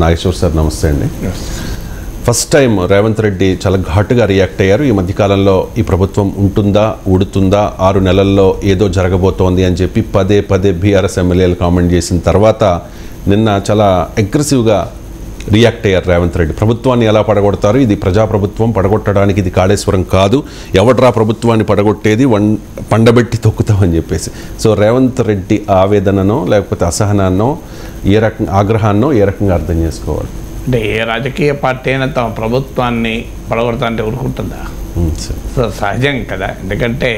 Nageshwar sir నమస్తే అండి. First time Revanth Reddy చాలా ఘాటుగా రియాక్ట్ అయ్యారు. ఈ మధ్యకాలంలో ఈ ప్రభుత్వం ఉంటుందా ఊడుతుందా 6 నెలల్లో ఏదో జరగబోతోంది అని చెప్పి పదే పదే బీఆర్ఎస్ ఎమ్మెల్యేలు కామెంట్ చేసిన తర్వాత నిన్న చాలా అగ్రెసివ్గా రియాక్ట్ అయ్యారు రేవంత్ రెడ్డి. ప్రభుత్వాన్ని ఎలా పడగొడతారు, ఇది ప్రజాప్రభుత్వం, పడగొట్టడానికి ఇది కాళేశ్వరం కాదు, ఎవడ్రా ప్రభుత్వాన్ని పడగొట్టేది, పండబెట్టి తొక్కుతామని చెప్పేసి. సో రేవంత్ రెడ్డి ఆవేదననో లేకపోతే అసహనాన్నో ఏ రకంగా ఆగ్రహాన్నో ఏ రకంగా అర్థం చేసుకోవాలి? అంటే ఏ రాజకీయ పార్టీ అయినా తమ ప్రభుత్వాన్ని పడగొడతా అంటే ఊరుకుంటుందా? సో సహజం కదా. ఎందుకంటే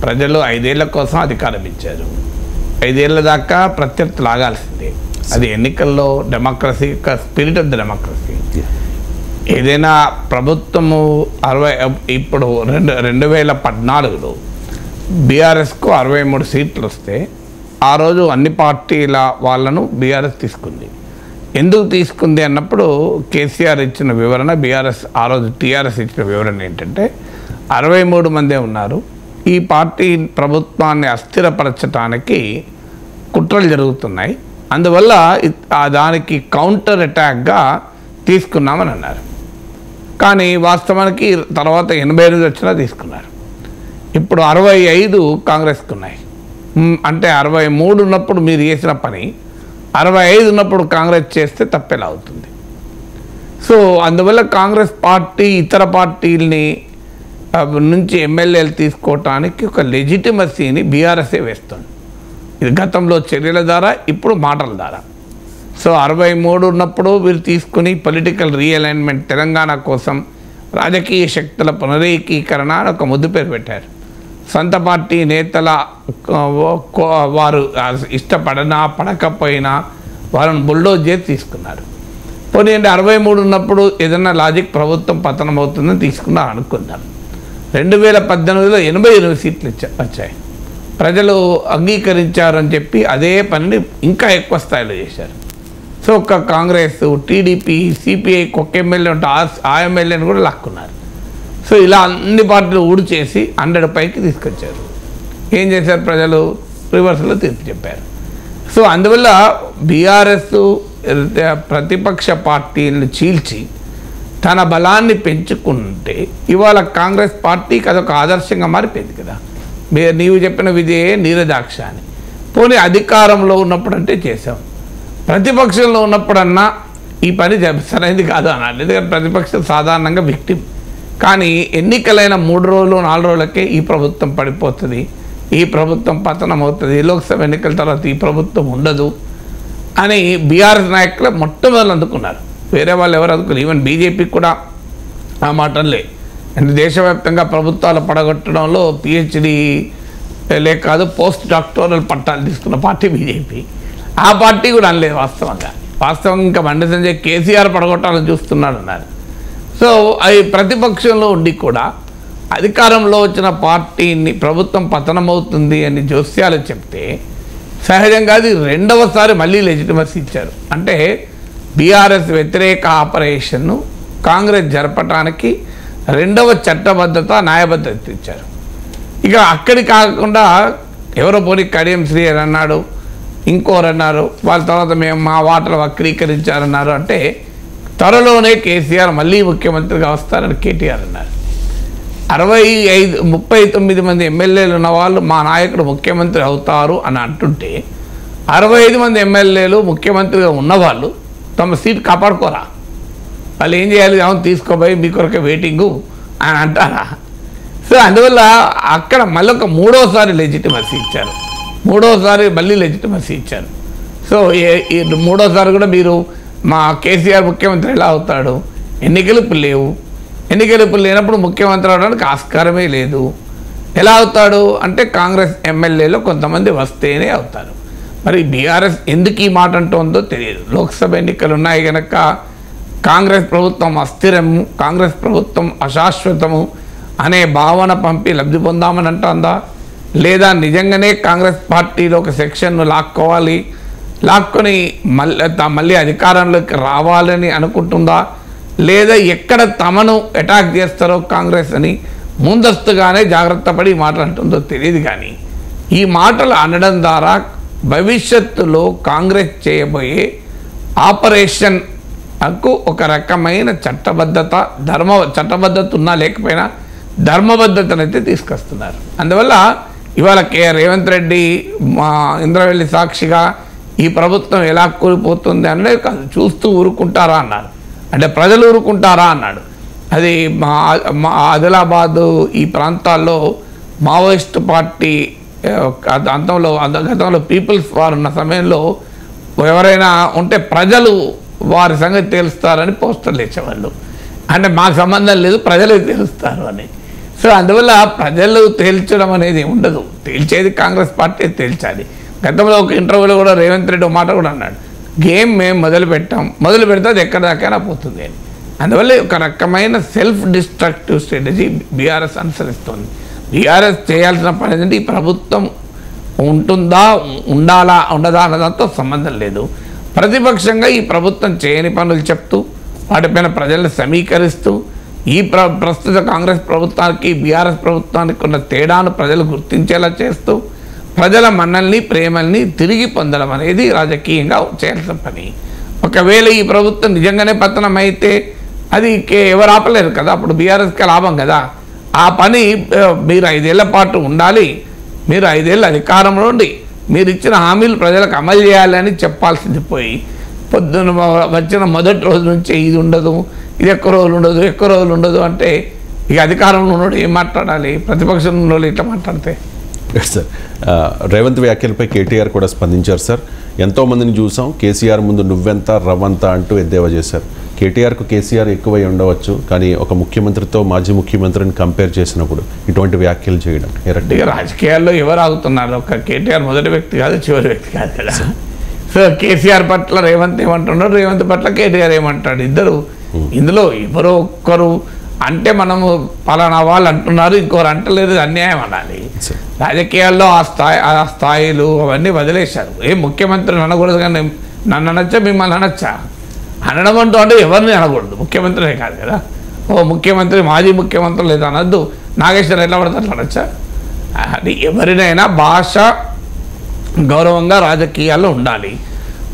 ప్రజలు 5 ఏళ్ల కోసం అధికారం ఇచ్చారు. 5 ఏళ్ల దాకా ప్రత్యర్థి లాగాల్సిందే. అది ఎన్నికల్లో డెమోక్రసీ యొక్క స్పిరిట్ ఆఫ్ ద డెమోక్రసీ. ఏదైనా ప్రభుత్వము ఇప్పుడు 2014లో బీఆర్ఎస్కు 63 సీట్లు వస్తే ఆ రోజు అన్ని పార్టీల వాళ్ళను బీఆర్ఎస్ తీసుకుంది. ఎందుకు తీసుకుంది అన్నప్పుడు కేసీఆర్ ఇచ్చిన వివరణ, బీఆర్ఎస్ ఆ రోజు టీఆర్ఎస్ ఇచ్చిన వివరణ ఏంటంటే 63 మందే ఉన్నారు, ఈ పార్టీ ప్రభుత్వాన్ని అస్థిరపరచడానికి కుట్రలు జరుగుతున్నాయి, అందువల్ల దానికి కౌంటర్ అటాక్గా తీసుకున్నామని అన్నారు. కానీ వాస్తవానికి తర్వాత 88 వచ్చినా తీసుకున్నారు. ఇప్పుడు 65 కాంగ్రెస్కి ఉన్నాయి. అంటే 63 ఉన్నప్పుడు మీరు చేసిన పని 65 ఉన్నప్పుడు కాంగ్రెస్ చేస్తే తప్పేలా అవుతుంది. సో అందువల్ల కాంగ్రెస్ పార్టీ ఇతర పార్టీలని నుంచి ఎమ్మెల్యేలు తీసుకోవటానికి ఒక లెజిటిమసీని బీఆర్ఎస్ఏ వేస్తుంది. ఇది గతంలో చర్యల ద్వారా, ఇప్పుడు మాటల ద్వారా. సో 63 ఉన్నప్పుడు వీరు తీసుకుని పొలిటికల్ రీఅలైన్మెంట్, తెలంగాణ కోసం రాజకీయ శక్తుల పునరేకీకరణ అని ఒక ముద్దు పేరు పెట్టారు. సొంత పార్టీ నేతల వారు ఇష్టపడనా పడకపోయినా వారిని బుల్డోజ్ చేసి తీసుకున్నారు. పోనీ అంటే 63 ఉన్నప్పుడు ఏదన్నా లాజిక్ ప్రభుత్వం పతనం అవుతుందని తీసుకున్నారు అనుకుందాం. 2018లో 88 సీట్లు వచ్చాయి. ప్రజలు అంగీకరించారని చెప్పి అదే పనిని ఇంకా ఎక్కువ స్థాయిలో చేశారు. సో ఒక కాంగ్రెస్, టీడీపీ, సిపిఐకి ఒక ఎమ్మెల్యే ఉంటే ఆ ఎమ్మెల్యేని కూడా లాక్కున్నారు. సో ఇలా అన్ని పార్టీలు ఊడి చేసి 100 పైకి తీసుకొచ్చారు. ఏం చేశారు? ప్రజలు రివర్స్లో తీర్పు చెప్పారు. సో అందువల్ల బీఆర్ఎస్ ప్రతిపక్ష పార్టీలను చీల్చి తన బలాన్ని పెంచుకుంటే ఇవాళ కాంగ్రెస్ పార్టీకి అదొక ఆదర్శంగా మారిపోయింది కదా. నీవు చెప్పిన విజయే నీరదాక్ష అని. పోనీ అధికారంలో ఉన్నప్పుడు అంటే చేసాం, ప్రతిపక్షంలో ఉన్నప్పుడన్నా ఈ పని సరైనది కాదు అనాలి. ఎందుకంటే ప్రతిపక్షం సాధారణంగా విక్టిమ్. కానీ ఎన్నికలైన 3 రోజులు 4 రోజులకే ఈ ప్రభుత్వం పడిపోతుంది, ఈ ప్రభుత్వం పతనం అవుతుంది, లోక్సభ ఎన్నికల తర్వాత ఈ ప్రభుత్వం ఉండదు అని బీఆర్ఎస్ నాయకులు మొట్టమొదలు అందుకున్నారు. వేరే వాళ్ళు ఎవరు అందుకున్నారు? ఈవెన్ బీజేపీ కూడా ఆ మాటలే. అంటే దేశవ్యాప్తంగా ప్రభుత్వాలు పడగొట్టడంలో పిహెచ్డి కాదు పోస్ట్ డాక్టోరల్ పట్టాలు తీసుకున్న పార్టీ బీజేపీ. ఆ పార్టీ కూడా అనలేదు వాస్తవంగా ఇంకా బండి సంజయ్ కేసీఆర్ పడగొట్టాలని చూస్తున్నాడు అన్నారు. సో అవి ప్రతిపక్షంలో ఉండి కూడా అధికారంలో వచ్చిన పార్టీని ప్రభుత్వం పతనమవుతుంది అని జోస్యాలు చెప్తే సహజంగా అది 2వసారి మళ్ళీ లెజిటిమసీ ఇచ్చారు. అంటే బీఆర్ఎస్ వ్యతిరేక ఆపరేషన్ను కాంగ్రెస్ జరపడానికి 2వ చట్టబద్ధత, న్యాయబద్ధత ఇచ్చారు. ఇక అక్కడి కాకుండా ఎవరో పోనీ కడియం శ్రీహరి అన్నాడు, ఇంకోరన్నారు, వాళ్ళ తర్వాత మేము మా వాటలు వక్రీకరించారన్నారు. అంటే త్వరలోనే కేసీఆర్ మళ్ళీ ముఖ్యమంత్రిగా వస్తారని కేటీఆర్ అన్నారు. 39 మంది ఎమ్మెల్యేలు ఉన్న వాళ్ళు మా నాయకుడు ముఖ్యమంత్రి అవుతారు అని అంటుంటే 65 మంది ఎమ్మెల్యేలు ముఖ్యమంత్రిగా ఉన్నవాళ్ళు తమ సీట్ కాపాడుకోరా? వాళ్ళు ఏం చేయాలి? అవును తీసుకోబోయి మీ కొరకే వెయిటింగు అని అంటారా? సో అందువల్ల అక్కడ మళ్ళీ ఒక 3వసారి లెజిటిమసీ ఇచ్చారు. 3వసారి మళ్ళీ లెజిటిమసీ ఇచ్చారు. సో ఈ 3వసారి కూడా మీరు మా కేసీఆర్ ముఖ్యమంత్రి ఎలా అవుతాడు? ఎన్నికలు ఇప్పుడు లేవు. ఎన్నికలు ఇప్పుడు లేనప్పుడు ముఖ్యమంత్రి అవడానికి ఆస్కారమే లేదు. ఎలా అవుతాడు అంటే కాంగ్రెస్ ఎమ్మెల్యేలో కొంతమంది వస్తేనే అవుతారు. మరి బీఆర్ఎస్ ఎందుకు ఈ మాట అంటుందో తెలియదు. లోక్సభ ఎన్నికలు ఉన్నాయి కనుక కాంగ్రెస్ ప్రభుత్వం అస్థిరము, కాంగ్రెస్ ప్రభుత్వం అశాశ్వతము అనే భావన పంపి లబ్ధి పొందామని అంటుందా? లేదా నిజంగానే కాంగ్రెస్ పార్టీలో ఒక సెక్షన్ను లాక్కొని మళ్ళీ అధికారంలోకి రావాలని అనుకుంటుందా? లేదా ఎక్కడ తమను అటాక్ చేస్తారో కాంగ్రెస్ అని ముందస్తుగానే జాగ్రత్త పడి మాట్లాడుతుందో తెలియదు. కానీ ఈ మాటలు అనడం ద్వారా భవిష్యత్తులో కాంగ్రెస్ చేయబోయే ఆపరేషన్ హక్కు ఒక రకమైన చట్టబద్ధత చట్టబద్ధత ఉన్నా లేకపోయినా ధర్మబద్ధతను అయితే తీసుకొస్తున్నారు. అందువల్ల ఇవాళ రేవంత్ రెడ్డి మా ఇంద్రవెల్లి సాక్షిగా ఈ ప్రభుత్వం ఎలా కూలిపోతుంది అనేది కాదు, చూస్తూ ఊరుకుంటారా అన్నారు. అంటే ప్రజలు ఊరుకుంటారా అన్నాడు. అది మా ఆదిలాబాదు ఈ ప్రాంతాల్లో మావోయిస్ట్ పార్టీ గతంలో పీపుల్స్ వారు ఉన్న సమయంలో ఎవరైనా ఉంటే ప్రజలు వారి సంగతి తేలుస్తారని పోస్టర్లు ఇచ్చేవాళ్ళు. అంటే మాకు సంబంధం లేదు, ప్రజలు తేలుస్తారు అని. సో అందువల్ల ప్రజలు తేల్చడం అనేది ఉండదు, తేల్చేది కాంగ్రెస్ పార్టీ తేల్చాలి. గతంలో ఒక ఇంటర్వ్యూలో కూడా రేవంత్ రెడ్డి ఒక మాట కూడా అన్నాడు, గేమ్ మేము మొదలు పెడితే అది ఎక్కడ దాకైనా పోతుంది అని. అందువల్ల ఒక రకమైన సెల్ఫ్ డిస్ట్రక్టివ్ స్ట్రాటజీ బీఆర్ఎస్ అనుసరిస్తుంది. బీఆర్ఎస్ చేయాల్సిన పని ఏంటంటే ఈ ప్రభుత్వం ఉంటుందా ఉండదా అన్నదాంతో సంబంధం లేదు. ప్రతిపక్షంగా ఈ ప్రభుత్వం చేయని పనులు చెప్తూ వాటిపైన ప్రజలను సమీకరిస్తూ ఈ ప్రస్తుత కాంగ్రెస్ ప్రభుత్వానికి బీఆర్ఎస్ ప్రభుత్వానికి ఉన్న తేడాను ప్రజలు గుర్తించేలా చేస్తూ ప్రజల మన్నల్ని ప్రేమల్ని తిరిగి పొందడం అనేది రాజకీయంగా చేయాల్సిన పని. ఒకవేళ ఈ ప్రభుత్వం నిజంగానే పతనం అయితే అది ఎవరు ఆపలేరు కదా, అప్పుడు బీఆర్ఎస్కి లాభం కదా. ఆ పని మీరు 5 ఏళ్ల పాటు ఉండాలి, మీరు 5 ఏళ్ళు అధికారంలో ఉండి మీరు ఇచ్చిన హామీలు ప్రజలకు అమలు చేయాలని చెప్పాల్సింది పోయి పొద్దున వచ్చిన మొదటి రోజు నుంచి ఇది ఉండదు, ఇది ఎక్కువ రోజులు ఉండదు అంటే ఇక అధికారంలో ఉన్నోడు ఏం మాట్లాడాలి, ప్రతిపక్షంలో ఉన్నోళ్ళు ఇట్లా మాట్లాడితే. సార్ రేవంత్ వ్యాఖ్యలపై కేటీఆర్ కూడా స్పందించారు సార్. ఎంతోమందిని చూసాం, కేసీఆర్ ముందు నువ్వెంత రవ్వంత అంటూ ఎద్దేవా చేశారు. కేటీఆర్కు కేసీఆర్ ఎక్కువై ఉండవచ్చు, కానీ ఒక ముఖ్యమంత్రితో మాజీ ముఖ్యమంత్రిని కంపేర్ చేసినప్పుడు ఇటువంటి వ్యాఖ్యలు చేయడం ఇక రాజకీయాల్లో ఎవరు ఆగుతున్నారు? ఒక కేటీఆర్ మొదటి వ్యక్తి కాదు, చివరి వ్యక్తి కాదు కదా. సో కేసీఆర్ పట్ల రేవంత్ ఏమంటున్నాడు, రేవంత్ పట్ల కేటీఆర్ ఏమంటాడు, ఇద్దరు ఇందులో ఎవరో ఒక్కరు అంటే మనము పలానా వాళ్ళు అంటున్నారు ఇంకోరు అంటలేదు, అన్యాయం అనాలి. రాజకీయాల్లో ఆ స్థాయిలు అవన్నీ వదిలేశారు. ఏ ముఖ్యమంత్రిని అనకూడదు, కానీ నన్ను అనొచ్చా మిమ్మల్ని అనొచ్చా? అనడం అంటూ అంటే ఎవరిని అనకూడదు, ముఖ్యమంత్రినే కాదు కదా. ఓ ముఖ్యమంత్రి మాజీ ముఖ్యమంత్రి లేదు అనొద్దు, నాగేశ్వరం ఎట్లా పడితే అట్లా అనొచ్చా? అది ఎవరినైనా భాష గౌరవంగా రాజకీయాల్లో ఉండాలి.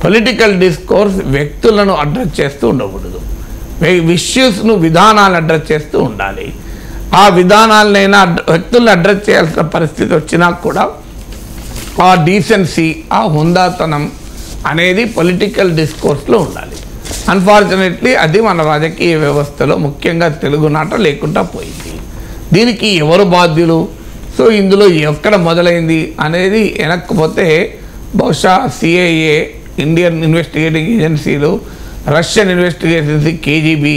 పొలిటికల్ డిస్కోర్స్ వ్యక్తులను అడ్రస్ చేస్తూ ఉండకూడదు, ఇష్యూస్ను విధానాలను అడ్రస్ చేస్తూ ఉండాలి. ఆ విధానాలనైనా వ్యక్తులను అడ్రస్ చేయాల్సిన పరిస్థితి వచ్చినా కూడా ఆ డీసెన్సీ, ఆ హుందాతనం అనేది పొలిటికల్ డిస్కోర్స్లో ఉండాలి. అన్ఫార్చునేట్లీ అది మన రాజకీయ వ్యవస్థలో ముఖ్యంగా తెలుగునాట లేకుండా పోయింది. దీనికి ఎవరు బాధ్యులు? సో ఇందులో ఎక్కడ మొదలైంది అనేది వెనక్కిపోతే బహుశా సిఐఏ, ఇండియన్ ఇన్వెస్టిగేటింగ్ ఏజెన్సీలు, Russian investigations, KGB,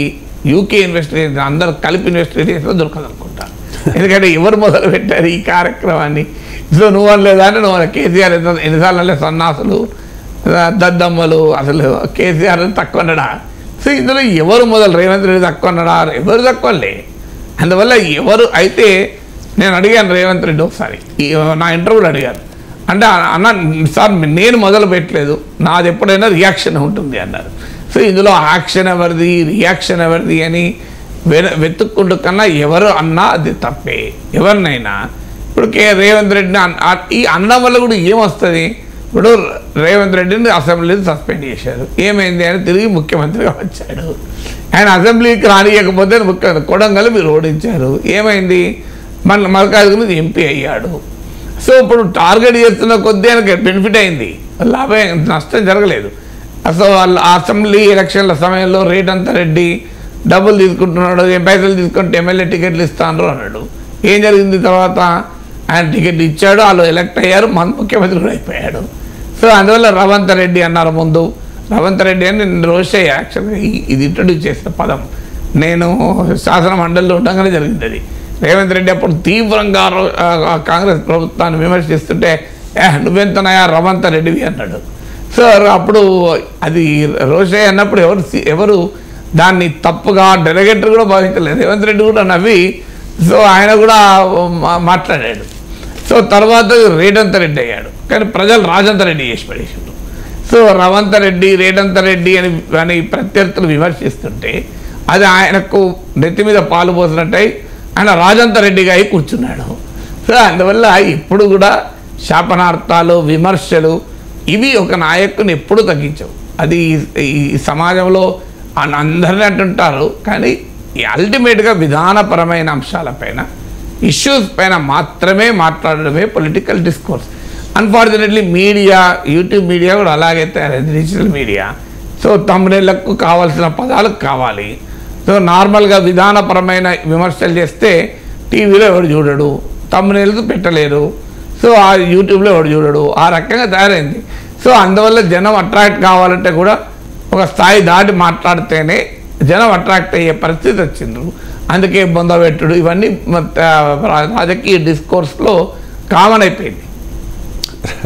UK investigation అందరూ కలిపి ఇన్వెస్టిగేషన్లో దొరకదనుకుంటారు. ఎందుకంటే ఎవరు మొదలు పెట్టారు ఈ కార్యక్రమాన్ని? సో నువ్వు అనలేదా అంటే నువ్వు కేసీఆర్ ఎన్నిసార్లు సన్నాసులు, దద్దమ్మలు, అసలు కేసీఆర్ తక్కువ అన్నాడా? సో ఇందులో ఎవరు మొదలు? రేవంత్ రెడ్డి తక్కువ అన్నాడా? ఎవరు తక్కువలే. అందువల్ల ఎవరు అయితే నేను అడిగాను రేవంత్ రెడ్డి ఒకసారి నా ఇంటర్వ్యూలో అడిగాను, అంటే అన్న సార్ నేను మొదలు పెట్టలేదు, నాది ఎప్పుడైనా రియాక్షన్ ఉంటుంది అన్నారు. సో ఇందులో యాక్షన్ ఎవరిది, రియాక్షన్ ఎవరిది అని వెతుక్కుంటూ కన్నా ఎవరు అన్నా అది తప్పే. ఎవరినైనా ఇప్పుడు రేవంత్ రెడ్డిని ఈ అనడం వల్ల కూడా ఏమొస్తుంది? ఇప్పుడు రేవంత్ రెడ్డిని అసెంబ్లీని సస్పెండ్ చేశారు, ఏమైంది అని తిరిగి ముఖ్యమంత్రిగా వచ్చాడు. ఆయన అసెంబ్లీకి రానియకపోతే కొడంగల్ మీరు ఓడించారు, ఏమైంది? మల్కాజ్గిరి ఎంపీ అయ్యాడు. సో ఇప్పుడు టార్గెట్ చేస్తున్న కొద్దీ ఆయనకి బెనిఫిట్ అయింది, లాభం నష్టం జరగలేదు. సో వాళ్ళ అసెంబ్లీ ఎలక్షన్ల సమయంలో రేవంత్ రెడ్డి డబ్బులు తీసుకుంటున్నాడు, పైసలు తీసుకుంటే ఎమ్మెల్యే టికెట్లు ఇస్తాను అన్నాడు. ఏం జరిగింది? తర్వాత ఆయన టికెట్ ఇచ్చాడు, వాళ్ళు ఎలక్ట్ అయ్యారు, మన ముఖ్యమంత్రి కూడా అయిపోయాడు. సో అందువల్ల రేవంత్ రెడ్డి అన్నారు ముందు. రేవంత్ రెడ్డి అని రోషే యాక్చువల్గా ఇది ఇంట్రడ్యూస్ చేసిన పదం, నేను శాసన మండలిలో ఉండగానే జరిగింది అది. రేవంత్ రెడ్డి అప్పుడు తీవ్రంగా కాంగ్రెస్ ప్రభుత్వాన్ని విమర్శిస్తుంటే నువ్వెంతనయా రేవంత్ రెడ్డివి అన్నాడు. సో అప్పుడు అది రోషే అన్నప్పుడు ఎవరు దాన్ని తప్పుగా డెలిగేటర్ కూడా భావించలేదు. రేవంత్ రెడ్డి కూడా నవ్వి సో ఆయన కూడా మాట్లాడాడు. సో తర్వాత రేవంత్ రెడ్డి అయ్యాడు, కానీ ప్రజలు రాజంత్ రెడ్డి చేసి పడేసాడు. సో రేవంత్ రెడ్డి రేవంత్ రెడ్డి అని ప్రత్యర్థులు విమర్శిస్తుంటే అది ఆయనకు నెత్తి మీద పాలు పోసినట్టయి ఆయన రాజంత్ రెడ్డిగా అయి కూర్చున్నాడు. సో అందువల్ల ఇప్పుడు కూడా శాపనార్థాలు, విమర్శలు ఇవి ఒక నాయకుని ఎప్పుడు తగ్గించవు. అది ఈ సమాజంలో అని అందరినీ అంటుంటారు. కానీ అల్టిమేట్గా విధానపరమైన అంశాలపైన ఇష్యూస్ పైన మాత్రమే మాట్లాడడమే political discourse. Unfortunately media, YouTube media కూడా అలాగే తయారైంది, డిజిటల్ మీడియా. సో తమ్ముళ్ళకు కావాల్సిన పదాలు కావాలి. సో నార్మల్గా విధానపరమైన విమర్శలు చేస్తే టీవీలో ఎవడు చూడడు, తమ్ముళ్ళకు పెట్టలేరు, సో ఆ యూట్యూబ్లో ఎవడు చూడడు, ఆ రకంగా తయారైంది. సో అందువల్ల జనం అట్రాక్ట్ కావాలంటే కూడా ఒక స్థాయి దాటి మాట్లాడితేనే జనం అట్రాక్ట్ అయ్యే పరిస్థితి వచ్చిండ్రు. అందుకే బొందబెట్టుడు ఇవన్నీ రాజకీయ డిస్కోర్స్లో కామన్ అయిపోయింది.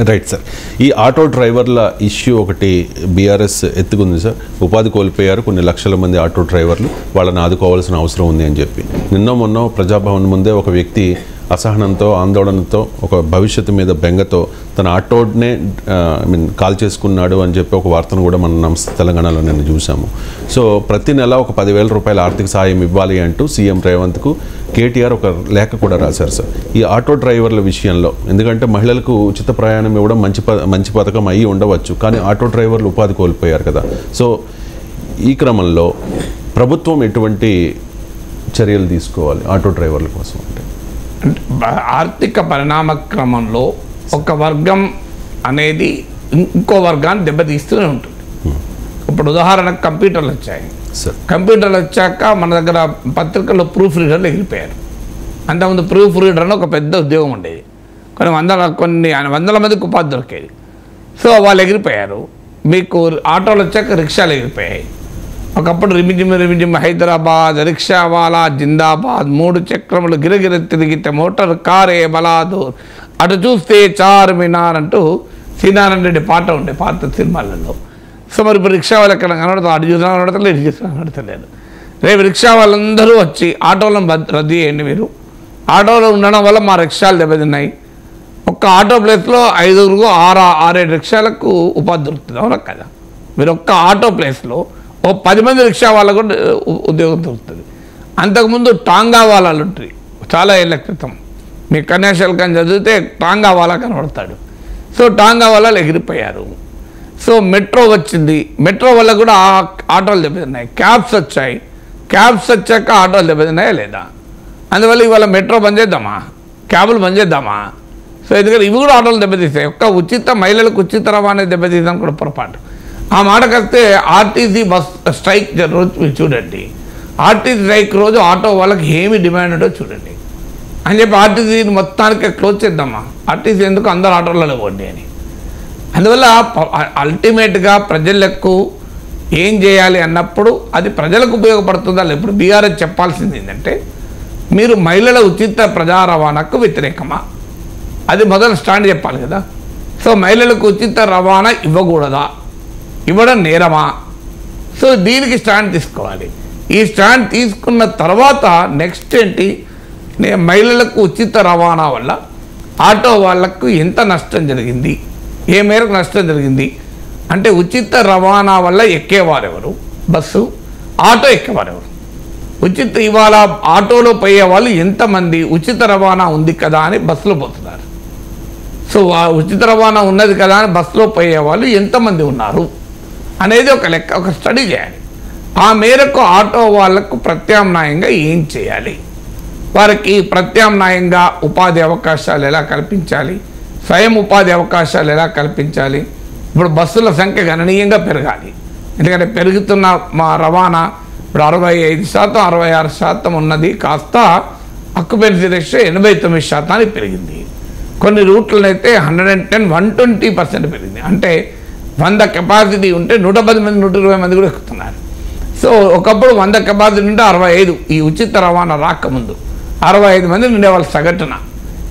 Right sir. ఈ ఆటో డ్రైవర్ల ఇష్యూ ఒకటి బీఆర్ఎస్ ఎత్తుకుంది సార్. ఉపాధి కోల్పోయారు కొన్ని లక్షల మంది ఆటో డ్రైవర్లు, వాళ్ళని ఆదుకోవాల్సిన అవసరం ఉంది అని చెప్పి మొన్న ప్రజాభవన్ ముందే ఒక వ్యక్తి అసహనంతో, ఆందోళనతో, ఒక భవిష్యత్తు మీద బెంగతో తన ఆటోనే కాల్ చేసుకున్నాడు అని చెప్పి ఒక వార్తను కూడా మనం తెలంగాణలో నేను చూసాము. సో ప్రతి నెల ఒక 10,000 రూపాయల ఆర్థిక సాయం ఇవ్వాలి అంటూ సీఎం రేవంత్కు కేటీఆర్ ఒక లేఖ కూడా రాశారు సార్. ఈ ఆటో డ్రైవర్ల విషయంలో, ఎందుకంటే మహిళలకు ఉచిత ప్రయాణం ఇవ్వడం మంచి పథకం అయ్యి ఉండవచ్చు, కానీ ఆటో డ్రైవర్లు ఉపాధి కోల్పోయారు కదా. సో ఈ క్రమంలో ప్రభుత్వం ఎటువంటి చర్యలు తీసుకోవాలి ఆటో డ్రైవర్ల కోసం? అంటే ఆర్థిక పరిణామ క్రమంలో ఒక వర్గం అనేది ఇంకో వర్గాన్ని దెబ్బతీస్తూనే ఉంటుంది. ఇప్పుడు ఉదాహరణకు కంప్యూటర్లు వచ్చాయి. కంప్యూటర్లు వచ్చాక మన దగ్గర పత్రికల్లో ప్రూఫ్ రీడర్లు ఎగిరిపోయారు. అంతకుముందు ప్రూఫ్ రీడర్ అని ఒక పెద్ద ఉద్యోగం ఉండేది, కొన్ని వందల మందికి ఉపాధి దొరికేది. సో వాళ్ళు ఎగిరిపోయారు. మీకు ఆటోలు వచ్చాక రిక్షాలు ఎగిరిపోయాయి. ఒకప్పుడు రిమిజిమ్ హైదరాబాద్, రిక్షావాలా జిందాబాద్, 3 చక్రములు గిరగిర తిరిగితే మోటార్ కారే బలాదూర్, అటు చూస్తే చార్మినార్ అంటూ శ్రీనారాయణ రెడ్డి పాట ఉండే పాత సినిమాలలో. సో మరి ఇప్పుడు రిక్షా వాళ్ళు ఎక్కడ కనబడతారు? అటు చూసినా కనబడతలేదు, ఇటు చూసినా కనబడతలేదు. రేపు రిక్షా వాళ్ళందరూ వచ్చి ఆటోలను రద్దు చేయండి. మీరు ఆటోలో ఉండడం వల్ల మా రిక్షాలు దెబ్బతిన్నాయి. ఒక్క ఆటో ప్లేస్లో 5 6 రిక్షాలకు ఉపాధి దొరుకుతుంది, అవునా కదా? మీరు ఒక్క ఆటో ప్లేస్లో 10 మంది రిక్షా వాళ్ళకు కూడా ఉద్యోగం దొరుకుతుంది. అంతకుముందు టాంగా వాళ్ళు ఉంటాయి, చాలా ఏళ్ళ క్రితం. మీ కన్యాశల్ కానీ చదివితే టాంగా వాళ్ళ కనబడతాడు. సో టాంగా వాళ్ళు ఎగిరిపోయారు. సో మెట్రో వచ్చింది, మెట్రో వల్ల కూడా ఆటోలు దెబ్బతిన్నాయి. క్యాబ్స్ వచ్చాయి, క్యాబ్స్ వచ్చాక ఆటోలు దెబ్బతిన్నాయా లేదా? అందువల్ల ఇవాళ మెట్రో బంద్ చేద్దామా, క్యాబులు బంద్ చేద్దామా? సో ఎందుకంటే ఇవి కూడా ఆటోలు దెబ్బతీస్తాయి. మహిళలకు ఉచిత రవాణా దెబ్బతీయడం కూడా పొరపాటు. ఆ మాటకు వస్తే ఆర్టీసీ బస్ స్ట్రైక్ రోజు చూడండి, ఆర్టీసీ స్ట్రైక్ రోజు ఆటో వాళ్ళకి ఏమి డిమాండ్ ఉంటో చూడండి అని చెప్పి ఆర్టీసీని మొత్తానికి క్లోజ్ చేద్దామా? ఆర్టీసీ ఎందుకు, అందరు ఆటోలలో పోండి అని. అందువల్ల అల్టిమేట్గా ప్రజలకు ఏం చేయాలి అన్నప్పుడు అది ప్రజలకు ఉపయోగపడుతుందా? ఇప్పుడు బీఆర్ఎస్ చెప్పాల్సింది ఏంటంటే, మీరు మహిళల ఉచిత ప్రజా రవాణాకు వ్యతిరేకమా? అది మొదలు స్టాండ్ చెప్పాలి కదా. సో మహిళలకు ఉచిత రవాణా ఇవ్వకూడదా, ఇవ్వడం నేరమా? సో దీనికి స్టాండ్ తీసుకోవాలి. ఈ స్టాండ్ తీసుకున్న తర్వాత నెక్స్ట్ ఏంటి, మహిళలకు ఉచిత రవాణా వల్ల ఆటో వాళ్లకు ఎంత నష్టం జరిగింది, ఏ మేరకు నష్టం జరిగింది అంటే, ఉచిత రవాణా వల్ల ఎక్కేవారెవరు, బస్సు ఆటో ఎక్కేవారెవరు, ఇవాళ ఆటోలో పోయే వాళ్ళు ఎంతమంది, ఉచిత రవాణా ఉంది కదా అని బస్సులో పోతున్నారు. సో ఉచిత రవాణా ఉన్నది కదా అని బస్సులో పోయే వాళ్ళు ఎంతమంది ఉన్నారు అనేది ఒక లెక్క, ఒక స్టడీ చేయాలి. ఆ మేరకు ఆటో వాళ్లకు ప్రత్యామ్నాయంగా ఏం చేయాలి, వారికి ప్రత్యామ్నాయంగా ఉపాధి అవకాశాలు ఎలా కల్పించాలి, స్వయం ఉపాధి అవకాశాలు ఎలా కల్పించాలి. ఇప్పుడు బస్సుల సంఖ్య గణనీయంగా పెరగాలి. ఎందుకంటే పెరుగుతున్న మా రవాణా ఇప్పుడు 65% 66% ఉన్నది, కాస్త అక్యుపెన్సీ రేషియో 89% పెరిగింది. కొన్ని రూట్లనైతే 120% పెరిగింది. అంటే 100 కెపాసిటీ ఉంటే 110 మంది 120 మంది కూడా ఎక్కుతున్నారు. సో ఒకప్పుడు 100 కెపాసిటీ ఉంటే 65, ఈ ఉచిత రవాణా రాకముందు 65 మంది ఉండేవాళ్ళు సగటున.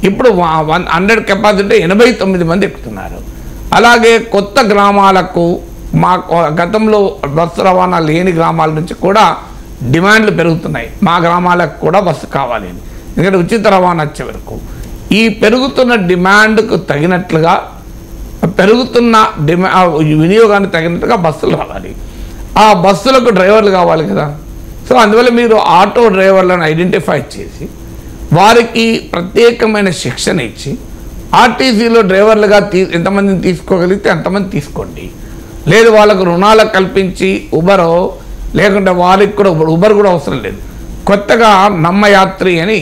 ఇప్పుడు 100 కెపాసిటీ 89 మంది ఎక్కుతున్నారు. అలాగే కొత్త గ్రామాలకు, మా గతంలో బస్సు రవాణా లేని గ్రామాల నుంచి కూడా డిమాండ్లు పెరుగుతున్నాయి. మా గ్రామాలకు కూడా బస్సు కావాలి అని, ఎందుకంటే ఉచిత రవాణా వచ్చే వరకు ఈ పెరుగుతున్న డిమాండ్కు తగినట్లుగా, పెరుగుతున్న వినియోగానికి తగినట్టుగా బస్సులు రావాలి. ఆ బస్సులకు డ్రైవర్లు కావాలి కదా. సో అందువల్ల మీరు ఆటో డ్రైవర్లను ఐడెంటిఫై చేసి వారికి ప్రత్యేకమైన శిక్షణ ఇచ్చి ఆర్టీసీలో డ్రైవర్లుగా ఎంతమందిని తీసుకోగలిగితే అంతమంది తీసుకోండి. లేదు వాళ్ళకు రుణాలు కల్పించి ఉబరో లేకుంటే వారికి కూడా ఇప్పుడు ఉబర్ కూడా అవసరం లేదు. కొత్తగా నమ్మయాత్రి అని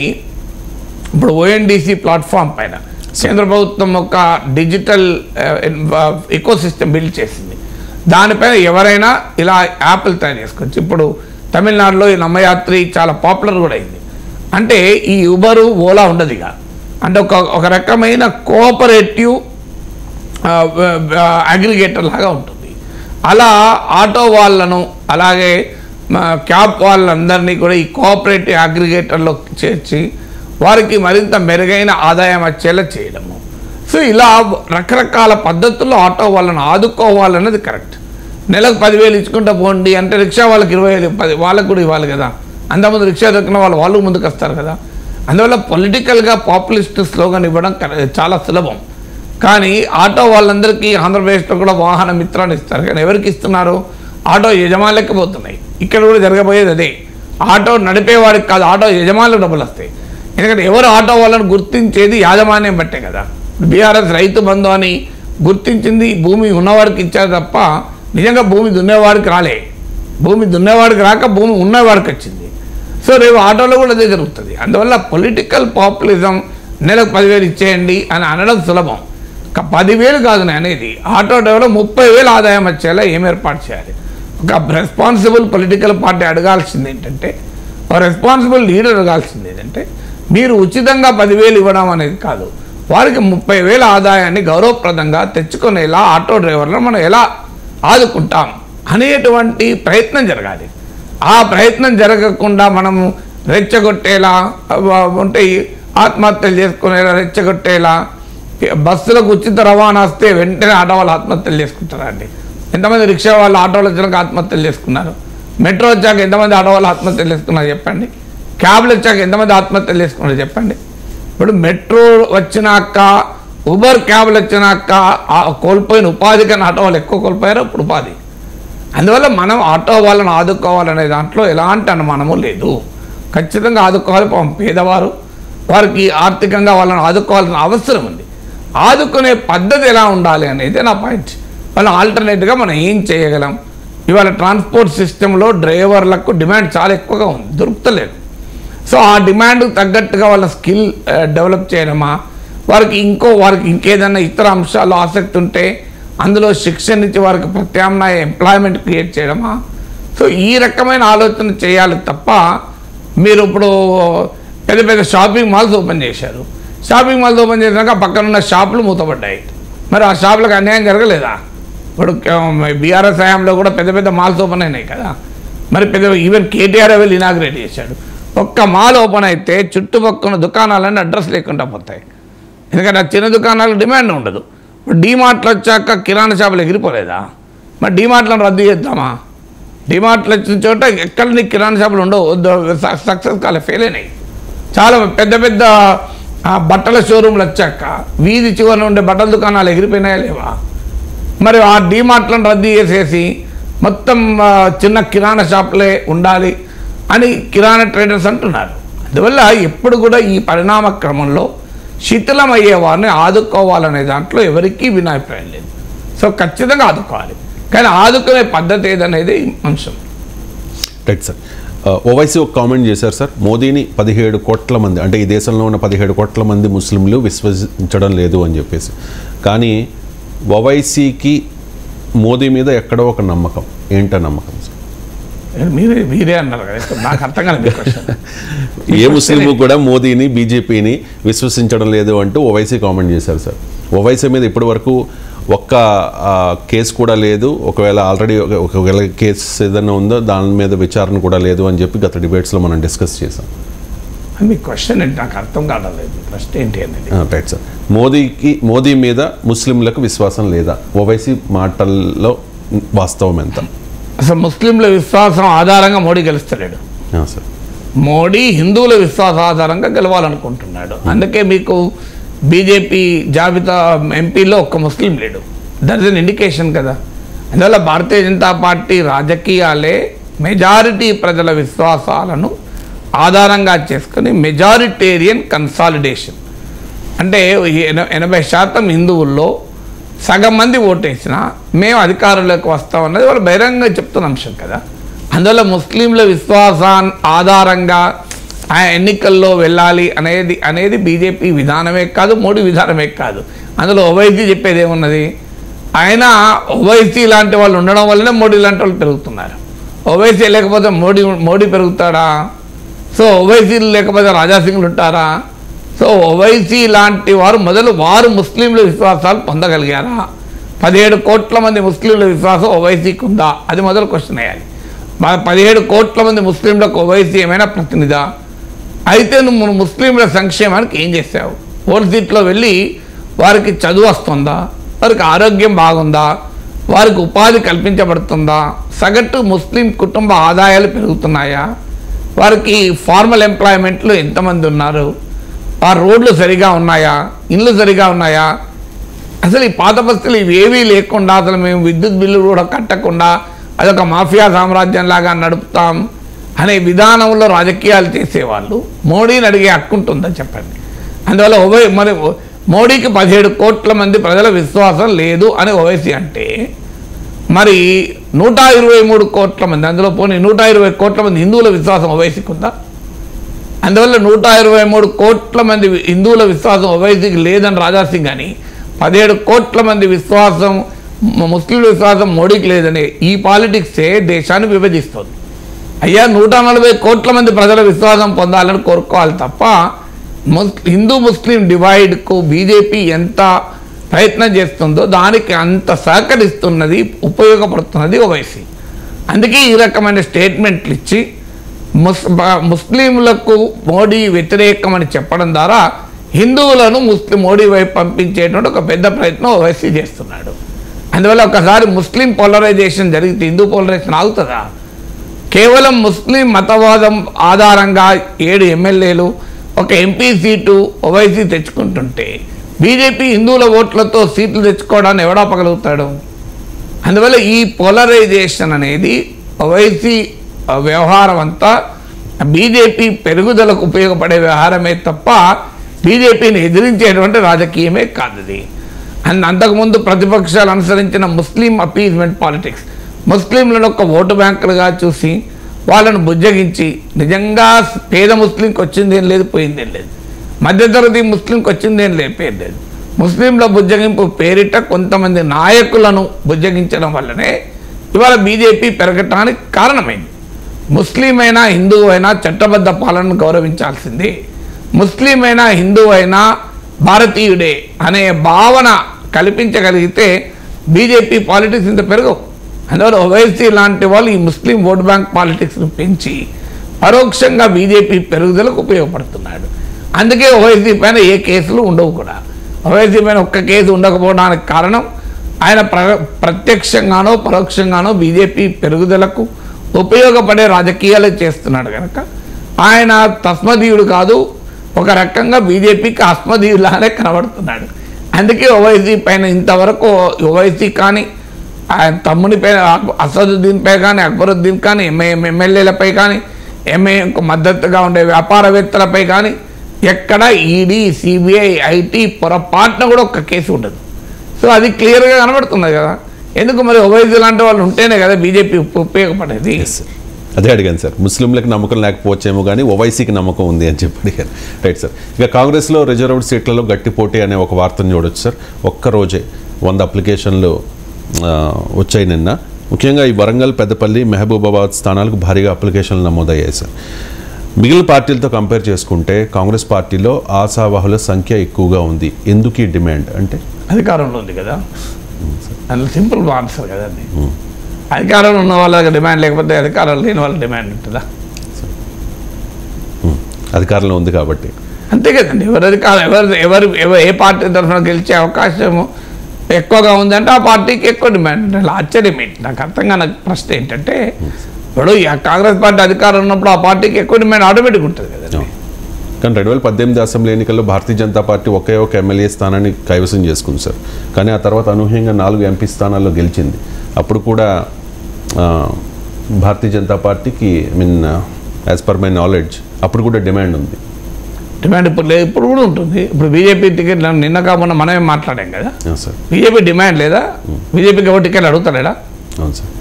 ఇప్పుడు ఓఎన్డీసీ ప్లాట్ఫామ్ పైన కేంద్ర ప్రభుత్వం ఒక డిజిటల్ ఎకోసిస్టమ్ బిల్డ్ చేసింది. దానిపైన ఎవరైనా ఇలా యాప్లు తయారు చేసుకోవచ్చు. ఇప్పుడు తమిళనాడులో ఈ నమ్మయాత్రి చాలా పాపులర్ కూడా అయింది. అంటే ఈ ఉబరు ఓలా ఉండదు ఇక, అంటే ఒక రకమైన కోఆపరేటివ్ అగ్రిగేటర్ లాగా ఉంటుంది. అలా ఆటో వాళ్ళను అలాగే క్యాబ్ వాళ్ళందరినీ కూడా ఈ కోఆపరేటివ్ అగ్రిగేటర్లో చేర్చి వారికి మరింత మెరుగైన ఆదాయం వచ్చేలా చేయడము. సో ఇలా రకరకాల పద్ధతుల్లో ఆటో వాళ్ళను ఆదుకోవాలన్నది కరెక్ట్. నెలకు 10,000 ఇచ్చుకుంటూ పోండి అంటే రిక్షా వాళ్ళకి 20,000 వాళ్ళకు కూడా ఇవ్వాలి కదా. అంతకుముందు రిక్షా దొరికిన వాళ్ళు ముందుకు వస్తారు కదా. అందువల్ల పొలిటికల్గా పాపులిస్ట్ స్లోగన్ ఇవ్వడం చాలా సులభం. కానీ ఆటో వాళ్ళందరికీ ఆంధ్రప్రదేశ్లో కూడా వాహన మిత్రాన్ని ఇస్తారు. కానీ ఎవరికి ఇస్తున్నారు? ఆటో యజమానులకి పోతున్నాయి. ఇక్కడ కూడా జరగబోయేది అదే. ఆటో నడిపేవాడికి కాదు, ఆటో యజమానులకు డబ్బులు వస్తాయి. ఎందుకంటే ఎవరు ఆటో వాళ్ళని గుర్తించేది యాజమాన్యం బట్టే కదా. బీఆర్ఎస్ రైతు బంధు అని గుర్తించింది భూమి ఉన్నవాడికి ఇచ్చారు తప్ప నిజంగా భూమి దున్నేవాడికి రాలే. భూమి దున్నేవాడికి రాక భూమి ఉన్నవాడికి వచ్చింది. సో రేపు ఆటోలో కూడా అదే జరుగుతుంది. అందువల్ల పొలిటికల్ పాపులిజం నెలకు 10,000 ఇచ్చేయండి అని అనడం సులభం. 10,000 కాదు అనేది, ఆటో డ్రైవర్లో 30,000 ఆదాయం వచ్చేలా ఏం ఏర్పాటు చేయాలి? ఒక రెస్పాన్సిబుల్ పొలిటికల్ పార్టీ అడగాల్సింది ఏంటంటే, ఒక రెస్పాన్సిబుల్ లీడర్ అడగాల్సింది ఏంటంటే, మీరు ఉచితంగా 10,000 ఇవ్వడం అనేది కాదు, వారికి 30,000 ఆదాయాన్ని గౌరవప్రదంగా తెచ్చుకునేలా ఆటో డ్రైవర్లను మనం ఎలా ఆదుకుంటాం అనేటువంటి ప్రయత్నం జరగాలి. ఆ ప్రయత్నం జరగకుండా మనము రెచ్చగొట్టేలా ఉంటే, ఆత్మహత్యలు చేసుకునేలా రెచ్చగొట్టేలా, బస్సులకు ఉచిత రవాణా వస్తే వెంటనే ఆటో వాళ్ళు ఆత్మహత్యలు చేసుకుంటారా అండి? ఎంతమంది రిక్షా వాళ్ళు ఆటోలు వచ్చాక ఆత్మహత్యలు చేసుకున్నారు? మెట్రో వచ్చాక ఎంతమంది ఆటో వాళ్ళు ఆత్మహత్యలు చేసుకున్నారు చెప్పండి? క్యాబ్లు వచ్చాక ఎంతమంది ఆత్మహత్యలు చేసుకున్నారు చెప్పండి? ఇప్పుడు మెట్రో వచ్చినాక, ఉబర్ క్యాబ్లు వచ్చినాక కోల్పోయిన ఉపాధి కన్నా ఆటో వాళ్ళు ఎక్కువ కోల్పోయారు ఇప్పుడు ఉపాధి. అందువల్ల మనం ఆటో వాళ్ళని ఆదుకోవాలనే దాంట్లో ఎలాంటి అనుమానము లేదు. ఖచ్చితంగా ఆదుకోవాలి. పేదవారు, వారికి ఆర్థికంగా వాళ్ళని ఆదుకోవాల్సిన అవసరం ఉంది. ఆదుకునే పద్ధతి ఎలా ఉండాలి అనేది నా పాయింట్. వాళ్ళని ఆల్టర్నేట్గా మనం ఏం చేయగలం? ఇవాళ ట్రాన్స్పోర్ట్ సిస్టంలో డ్రైవర్లకు డిమాండ్ చాలా ఎక్కువగా ఉంది, దొరుకుతలేదు. సో ఆ డిమాండ్కి తగ్గట్టుగా వాళ్ళ స్కిల్ డెవలప్ చేయడమా, వారికి ఇంకేదైనా ఇతర అంశాల్లో ఆసక్తి ఉంటే అందులో శిక్షణ ఇచ్చి వారికి ప్రత్యామ్నాయ ఎంప్లాయ్మెంట్ క్రియేట్ చేయడమా? సో ఈ రకమైన ఆలోచన చేయాలి తప్ప, మీరు ఇప్పుడు పెద్ద పెద్ద షాపింగ్ మాల్స్ ఓపెన్ చేశారు. షాపింగ్ మాల్స్ ఓపెన్ చేసినాక పక్కనున్న షాపులు మూతపడ్డాయి. మరి ఆ షాపులకు అన్యాయం జరగలేదా? ఇప్పుడు బీఆర్ఎస్ హయాంలో కూడా పెద్ద పెద్ద మాల్స్ ఓపెన్ అయినాయి కదా. మరి ఈవెన్ కేటీఆర్ వెళ్ళి ఇనాగ్రేట్ చేశాడు. ఒక్క మాల్ ఓపెన్ అయితే చుట్టుపక్కల దుకాణాలన్నీ అడ్రస్ లేకుండా పోతాయి. ఎందుకంటే ఆ చిన్న దుకాణాలకు డిమాండ్ ఉండదు. ఇప్పుడు డీమార్ట్లు వచ్చాక కిరాణా షాపులు ఎగిరిపోలేదా? మరి డీమార్ట్లను రద్దు చేద్దామా? డీమార్ట్లు వచ్చిన చోట ఎక్కడ నీకు కిరాణా షాపులు ఉండవు, సక్సెస్ కాలే, ఫెయిల్ అయినాయి. చాలా పెద్ద పెద్ద బట్టల షోరూమ్లు వచ్చాక వీధి చివరన ఉండే బట్టల దుకాణాలు ఎగిరిపోయినాయా లేవా? మరి ఆ డీమార్ట్లను రద్దు చేసేసి మొత్తం చిన్న కిరాణా షాపులే ఉండాలి అని కిరాణా ట్రేడర్స్ అంటున్నారు. అందువల్ల ఎప్పుడు కూడా ఈ పరిణామ క్రమంలో శిథిలమయ్యే వారిని ఆదుకోవాలనే దాంట్లో ఎవరికీ వినాభిప్రాయం లేదు. సో ఖచ్చితంగా ఆదుకోవాలి, కానీ ఆదుకునే పద్ధతి ఏదనేది అంశం. Right sir. ఓవైసీ ఒక కామెంట్ చేశారు సార్, మోదీని 17 కోట్ల మంది, అంటే ఈ దేశంలో ఉన్న 17 కోట్ల మంది ముస్లింలు విశ్వసించడం లేదు అని చెప్పేసి. కానీ ఓవైసీకి మోదీ మీద ఎక్కడో ఒక నమ్మకం, ఏంటో నమ్మకం సార్? మీరే అన్నారు కదా, నాకు అర్థం కాలేదు. ఏ ముస్లింలు కూడా మోదీని, బీజేపీని విశ్వసించడం లేదు అంటూ ఓవైసీ కామెంట్ చేశారు సార్. ఓవైసీ మీద ఇప్పటి వరకు ఒక్క కేసు కూడా లేదు. ఒకవేళ కేసు ఏదైనా ఉందో దాని మీద విచారణ కూడా లేదు అని చెప్పి గత డిబేట్స్లో మనం డిస్కస్ చేసాం. మీ క్వశ్చన్ ఏంటి నాకు అర్థం కావట్లేదు, ప్రశ్న ఏంటి అనేది. Right sir. మోదీ మీద ముస్లింలకు విశ్వాసం లేదా? ఓవైసీ మాటల్లో వాస్తవం ఎంత? అసలు ముస్లింల విశ్వాసం ఆధారంగా మోడీ గెలుస్తలేడు సార్. మోడీ హిందువుల విశ్వాసం ఆధారంగా గెలవాలనుకుంటున్నాడు. అందుకే మీకు బీజేపీ జాబితా ఎంపీలో ఒక్క ముస్లిం లేడు. దట్ ఇస్ అన్ ఇండికేషన్ కదా. అందువల్ల భారతీయ జనతా పార్టీ రాజకీయాలే మెజారిటీ ప్రజల విశ్వాసాలను ఆధారంగా చేసుకుని మెజారిటేరియన్ కన్సాలిడేషన్, అంటే 80% హిందువుల్లో సగం మంది ఓటేసినా మేము అధికారంలోకి వస్తామన్నది వాళ్ళు బహిరంగంగా చెప్తున్న అంశం కదా. అందువల్ల ముస్లింల విశ్వాసాన్ని ఆధారంగా ఆ ఎన్నికల్లో వెళ్ళాలి అనేది బీజేపీ విధానమే కాదు, మోడీ విధానమే కాదు. అందులో ఓవైసీ చెప్పేది ఏమున్నది? ఆయన ఓవైసీ లాంటి వాళ్ళు ఉండడం వల్లనే మోడీ లాంటి వాళ్ళు పెరుగుతున్నారు. ఓవైసీ లేకపోతే మోడీ పెరుగుతాడా? సో ఓవైసీ లేకపోతే రాజాసింగ్లు ఉంటారా? సో ఓవైసీ లాంటి వారు ముస్లింల విశ్వాసాలు పొందగలిగారా? 17 కోట్ల మంది ముస్లింల విశ్వాసం ఓవైసీకి ఉందా? అది మొదలు క్వశ్చన్ వేయాలి. 17 కోట్ల మంది ముస్లింలకు ఓవైసీ ఏమైనా ప్రతినిధా? అయితే నువ్వు ముస్లింల సంక్షేమానికి ఏం చేసావు? ఓవర్సీట్లో వెళ్ళి వారికి చదువు వస్తుందా? వారికి ఆరోగ్యం బాగుందా? వారికి ఉపాధి కల్పించబడుతుందా? సగటు ముస్లిం కుటుంబ ఆదాయాలు పెరుగుతున్నాయా? వారికి ఫార్మల్ ఎంప్లాయ్మెంట్లు ఎంతమంది ఉన్నారు? ఆ రోడ్లు సరిగా ఉన్నాయా? ఇళ్ళు సరిగా ఉన్నాయా? అసలు ఈ పాత బస్తీలు ఇవేవీ లేకుండా, అసలు మేము విద్యుత్ బిల్లు కూడా కట్టకుండా అదొక మాఫియా సామ్రాజ్యంలాగా నడుపుతాం అనే విధానంలో రాజకీయాలు చేసేవాళ్ళు మోడీని అడిగే హక్కు ఉంటుందా చెప్పండి? అందువల్ల మరి మోడీకి 17 కోట్ల మంది ప్రజల విశ్వాసం లేదు అని ఓవైసీ అంటే, మరి 123 కోట్ల మంది, అందులో పోనీ 120 కోట్ల మంది హిందువుల విశ్వాసం ఓవైసీకి ఉందా? అందువల్ల 123 కోట్ల మంది హిందువుల విశ్వాసం ఓవైసీకి లేదని రాజాసింగ్ అని, 17 కోట్ల మంది విశ్వాసం ముస్లింల విశ్వాసం మోడీకి లేదని ఈ పాలిటిక్సే దేశాన్ని విభజిస్తుంది. అయ్యా 140 కోట్ల మంది ప్రజల విశ్వాసం పొందాలని కోరుకోవాలి తప్ప హిందూ ముస్లిం డివైడ్కు బీజేపీ ఎంత ప్రయత్నం చేస్తుందో దానికి అంత సహకరిస్తున్నది, ఉపయోగపడుతున్నది ఓవైసీ. అందుకే ఈ రకమైన స్టేట్మెంట్లు ఇచ్చి ముస్లింలకు మోడీ వ్యతిరేకమని చెప్పడం ద్వారా హిందువులను మోడీ వైపు పంపించేటువంటి ఒక పెద్ద ప్రయత్నం ఓవైసీ చేస్తున్నాడు. అందువల్ల ఒకసారి ముస్లిం పోలరైజేషన్ జరిగితే హిందూ పోలరైజేషన్ ఆగుతుందా? కేవలం ముస్లిం మతవాదం ఆధారంగా 7 ఎమ్మెల్యేలు ఒక ఎంపీ సీటు ఓవైసీ తెచ్చుకుంటుంటే బీజేపీ హిందువుల ఓట్లతో సీట్లు తెచ్చుకోవడాన్ని ఎవడాపగలుగుతాడు? అందువల్ల ఈ పోలరైజేషన్ అనేది ఓవైసీ వ్యవహారం అంతా బీజేపీ పెరుగుదలకు ఉపయోగపడే వ్యవహారమే తప్ప బీజేపీని ఎదిరించేటువంటి రాజకీయమే కాదు. అంతకుముందు ప్రతిపక్షాలు అనుసరించిన ముస్లిం అపీజ్మెంట్ పాలిటిక్స్, ముస్లింలను ఒక ఓటు బ్యాంకులుగా చూసి వాళ్ళను బుజ్జగించి, నిజంగా పేద ముస్లింకి వచ్చిందేం లేదు, పోయిందేం లేదు, మధ్యతరగతి ముస్లింకి వచ్చిందేం లేదు, పేరు లేదు. ముస్లింల బుజ్జగింపు పేరిట కొంతమంది నాయకులను బుజ్జగించడం వల్లనే ఇవాళ బీజేపీ పెరగటానికి కారణమైంది. ముస్లిం అయినా హిందువు అయినా చట్టబద్ధ పాలనను గౌరవించాల్సింది, ముస్లిం అయినా హిందువు అయినా భారతీయుడే అనే భావన కల్పించగలిగితే బీజేపీ పాలిటిక్స్ ఇంత పెరగవు. అందువల్ల ఓవైసీ లాంటి వాళ్ళు ఈ ముస్లిం ఓట్ బ్యాంక్ పాలిటిక్స్ను పెంచి పరోక్షంగా బీజేపీ పెరుగుదలకు ఉపయోగపడుతున్నాడు. అందుకే ఓవైసీ పైన ఏ కేసులు ఉండవు కూడా. ఓవైసీ పైన ఒక్క కేసు ఉండకపోవడానికి కారణం ఆయన ప్రత్యక్షంగానో పరోక్షంగానో బీజేపీ పెరుగుదలకు ఉపయోగపడే రాజకీయాలు చేస్తున్నాడు కనుక ఆయన తస్మదీయుడు కాదు, ఒక రకంగా బీజేపీకి అస్మదీయులానే కనబడుతున్నాడు. అందుకే ఓవైసీ పైన ఇంతవరకు ఓవైసీ కానీ ఆయన తమ్ముని పైన అసదుద్దీన్పై కానీ అక్బరుద్దీన్ కానీ ఎమ్మెల్యేలపై కానీ ఎంఐఎంకు మద్దతుగా ఉండే వ్యాపారవేత్తలపై కానీ ఎక్కడ ఈడీ సిబిఐ ఐటీ పొరపాటున కూడా ఒక్క కేసు ఉండదు. సో అది క్లియర్గా కనబడుతుంది కదా. ఎందుకు మరి ఓవైసీ లాంటి వాళ్ళు ఉంటేనే కదా బీజేపీ ఉపయోగపడేది. అదే అడిగాను సార్, ముస్లింలకు నమ్మకం లేకపోవచ్చేమో కానీ ఓవైసీకి నమ్మకం ఉంది అని చెప్పి అడిగాను. Right sir. ఇక కాంగ్రెస్లో రిజర్వ్డ్ సీట్లలో గట్టి పోటీ అనే ఒక వార్తను చూడొచ్చు సార్. ఒక్కరోజే 100 అప్లికేషన్లు వచ్చాయి నిన్న. ముఖ్యంగా ఈ వరంగల్, పెద్దపల్లి, మహబూబాబాద్ స్థానాలకు భారీగా అప్లికేషన్లు నమోదయ్యాయి సార్. మిగిలిన పార్టీలతో కంపేర్ చేసుకుంటే కాంగ్రెస్ పార్టీలో ఆశావాహుల సంఖ్య ఎక్కువగా ఉంది. ఎందుకు ఈ డిమాండ్ అంటే? అధికారంలో ఉంది కదా, అందులో సింపుల్ ఆన్సర్ కదండి. అధికారంలో ఉన్న వాళ్ళకి డిమాండ్ లేకపోతే అధికారం లేని వాళ్ళకి డిమాండ్ ఉంటుందా? అధికారంలో ఉంది కాబట్టి అంతే కదండి. ఎవరు ఏ పార్టీ తరఫున గెలిచే అవకాశం ఎక్కువగా ఉందంటే ఆ పార్టీకి ఎక్కువ డిమాండ్ ఉంటుంది. ఆశ్చర్యం ఏంటి నాకు అర్థం కాని ప్రశ్న ఏంటంటే, ఇప్పుడు కాంగ్రెస్ పార్టీ అధికారం ఉన్నప్పుడు ఆ పార్టీకి ఎక్కువ డిమాండ్ ఆటోమేటిక్ ఉంటుంది కదండి. కానీ 2018 అసెంబ్లీ ఎన్నికల్లో భారతీయ జనతా పార్టీ ఒకే ఒక ఎమ్మెల్యే స్థానాన్ని కైవసం చేసుకుంది సార్. కానీ ఆ తర్వాత అనూహ్యంగా 4 ఎంపీ స్థానాల్లో గెలిచింది. అప్పుడు కూడా భారతీయ జనతా పార్టీకి యాజ్ పర్ మై నాలెడ్జ్ అప్పుడు కూడా డిమాండ్ ఉంది. డిమాండ్ ఇప్పుడు లేదు, ఇప్పుడు కూడా ఉంటుంది. ఇప్పుడు బీజేపీ టికెట్ నిన్న కాకుండా మనమే మాట్లాడాం కదా సార్. బీజేపీ డిమాండ్ లేదా? బీజేపీకి ఎవరు టికెట్ అడుగుతాడా? అవును సార్.